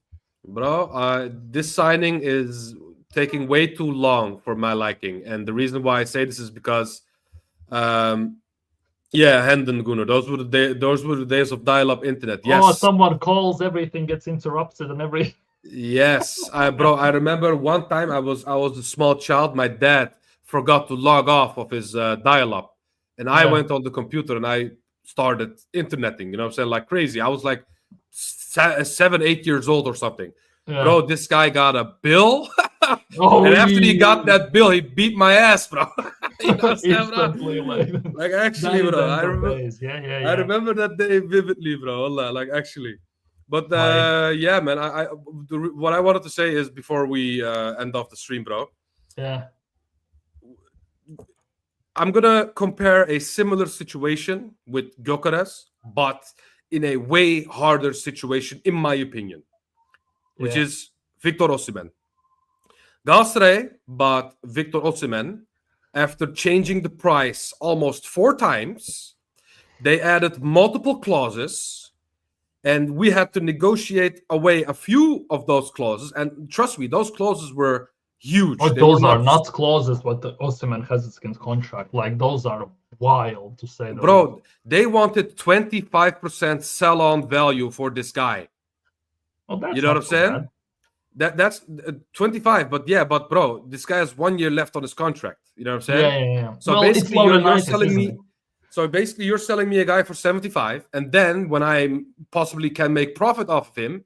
Bro, this signing is taking way too long for my liking. And the reason why I say this is because, Hand and Gooner, those were the days of dial-up internet. Yes. Oh, someone calls, everything gets interrupted and every... Yes, bro, I remember one time I was a small child. My dad forgot to log off of his dial-up, and I went on the computer and I started interneting. You know what I'm saying? Like crazy. I was like 7, 8 years old or something. Bro, this guy got a bill, and after he got that bill, he beat my ass, bro. You know what I'm saying, like actually, bro, I remember that day vividly, bro. Like actually. But man, what I wanted to say is, before we end off the stream, bro. Yeah. I'm gonna compare a similar situation with Gyökeres, but in a way harder situation, in my opinion, which is Victor Osimhen. Galatasaray bought Victor Osimhen after changing the price almost 4 times. They added multiple clauses. And we had to negotiate away a few of those clauses. And trust me, those clauses were huge. Oh, those are not clauses what the Osimhen has in his contract. Like, those are wild, to say. Bro, they wanted 25% sell-on value for this guy. Oh, that's, you know what I'm saying? That's 25. But bro, this guy has 1 year left on his contract. You know what I'm saying? Yeah. So basically, you're selling me... So basically, you're selling me a guy for 75, and then when I possibly can make profit off of him,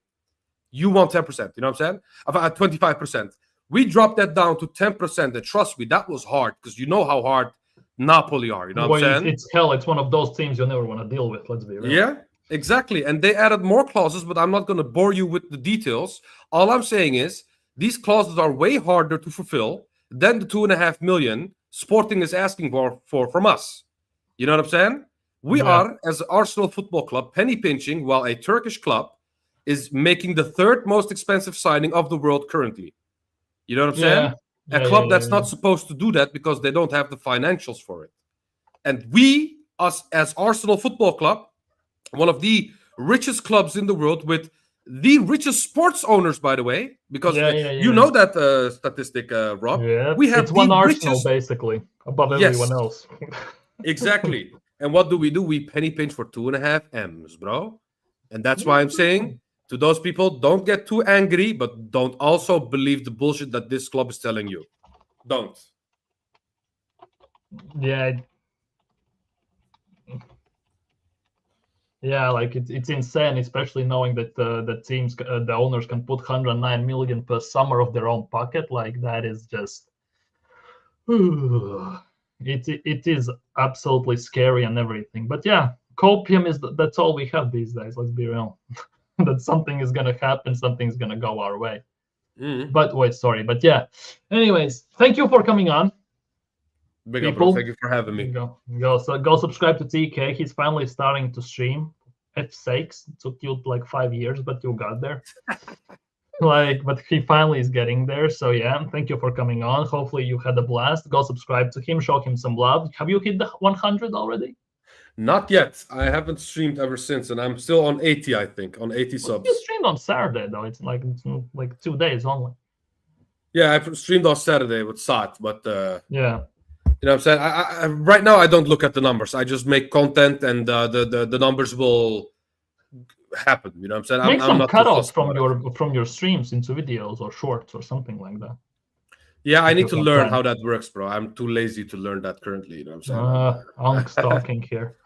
you want 10%. You know what I'm saying? About 25%. We dropped that down to 10%, and trust me, that was hard, because you know how hard Napoli are. You know what I'm saying? It's hell. It's one of those teams you never want to deal with. Let's be real. Yeah, exactly. And they added more clauses, but I'm not going to bore you with the details. All I'm saying is these clauses are way harder to fulfill than the 2.5 million Sporting is asking for from us. You know what I'm saying? We are, as Arsenal Football Club, penny pinching, while a Turkish club is making the third most expensive signing of the world currently. You know what I'm saying? A club that's not supposed to do that because they don't have the financials for it. And we, us as Arsenal Football Club, one of the richest clubs in the world with the richest sports owners, by the way, because you know that statistic, Rob. Yeah, we have it's one the Arsenal richest, basically above everyone else. Exactly. And what do? We penny pinch for 2.5 M's, bro. And that's why I'm saying to those people, don't get too angry, but don't also believe the bullshit that this club is telling you. Don't. Yeah, like it's insane, especially knowing that the teams, the owners can put 109 million per summer of their own pocket. Like that is just, it is absolutely scary and everything. But yeah, copium that's all we have these days. Let's be real. That something is gonna happen, something's gonna go our way. But wait, sorry, but yeah. Anyways, thank you for coming on. Big up, bro. Thank you for having me. Go subscribe to TK. He's finally starting to stream. F sakes, it took you like 5 years, but you got there. But he finally is getting there. So yeah, thank you for coming on. Hopefully you had a blast. Go subscribe to him, show him some love. Have you hit the 100 already? Not yet. I haven't streamed ever since, and I'm still on 80. I think on 80 subs. You streamed on Saturday though. It's like 2 days only. Yeah, I streamed on Saturday with Sat, but yeah. You know what I'm saying? I right now I don't look at the numbers. I just make content, and the numbers will happen. You know what I'm saying? Make some cutouts from your streams into videos or shorts or something like that. Yeah, I need to learn how that works, bro. I'm too lazy to learn that currently. You know what I'm saying? I'm stalking here.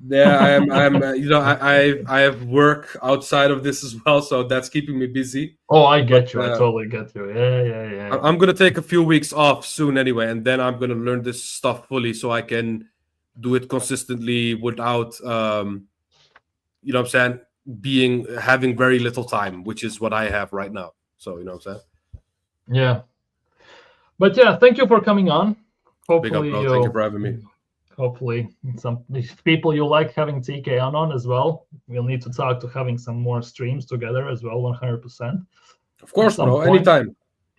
Yeah, I'm. You know, I have work outside of this as well, so that's keeping me busy. Oh, I get you. I totally get you. Yeah. I'm gonna take a few weeks off soon anyway, and then I'm gonna learn this stuff fully so I can do it consistently without, you know what I'm saying, having very little time, which is what I have right now. So you know what I'm saying? Yeah. But yeah, thank you for coming on. Hopefully, big up, bro. Thank you for having me. Hopefully, some people you like having TK on as well. We'll need to talk to having some more streams together as well, 100%. Of course, bro. Anytime.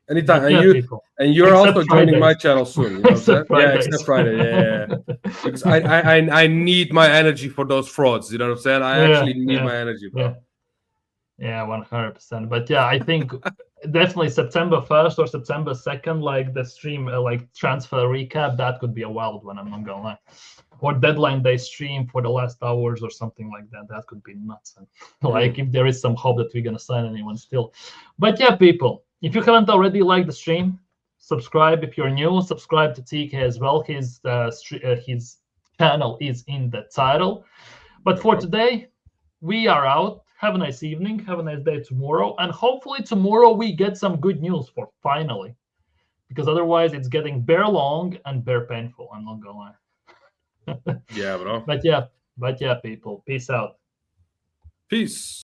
And you're Except also joining Fridays. my channel soon. You know what I'm saying? Yeah, except Friday. Yeah. Because I need my energy for those frauds. You know what I'm saying? I actually need my energy, bro. Yeah, 100%. But yeah, I think definitely September 1st or September 2nd, like the stream, like transfer recap, that could be a wild one. I'm not gonna lie. Or deadline day stream for the last hours or something like that. That could be nuts. Like if there is some hope that we're gonna sign anyone still. But yeah, people, if you haven't already liked the stream, subscribe. If you're new, subscribe to TK as well. His channel is in the title. But for today, we are out. Have a nice evening. Have a nice day tomorrow. And hopefully tomorrow we get some good news for finally. Because otherwise it's getting bare long and bare painful. I'm not gonna lie. Yeah, bro. But yeah, people. Peace out. Peace.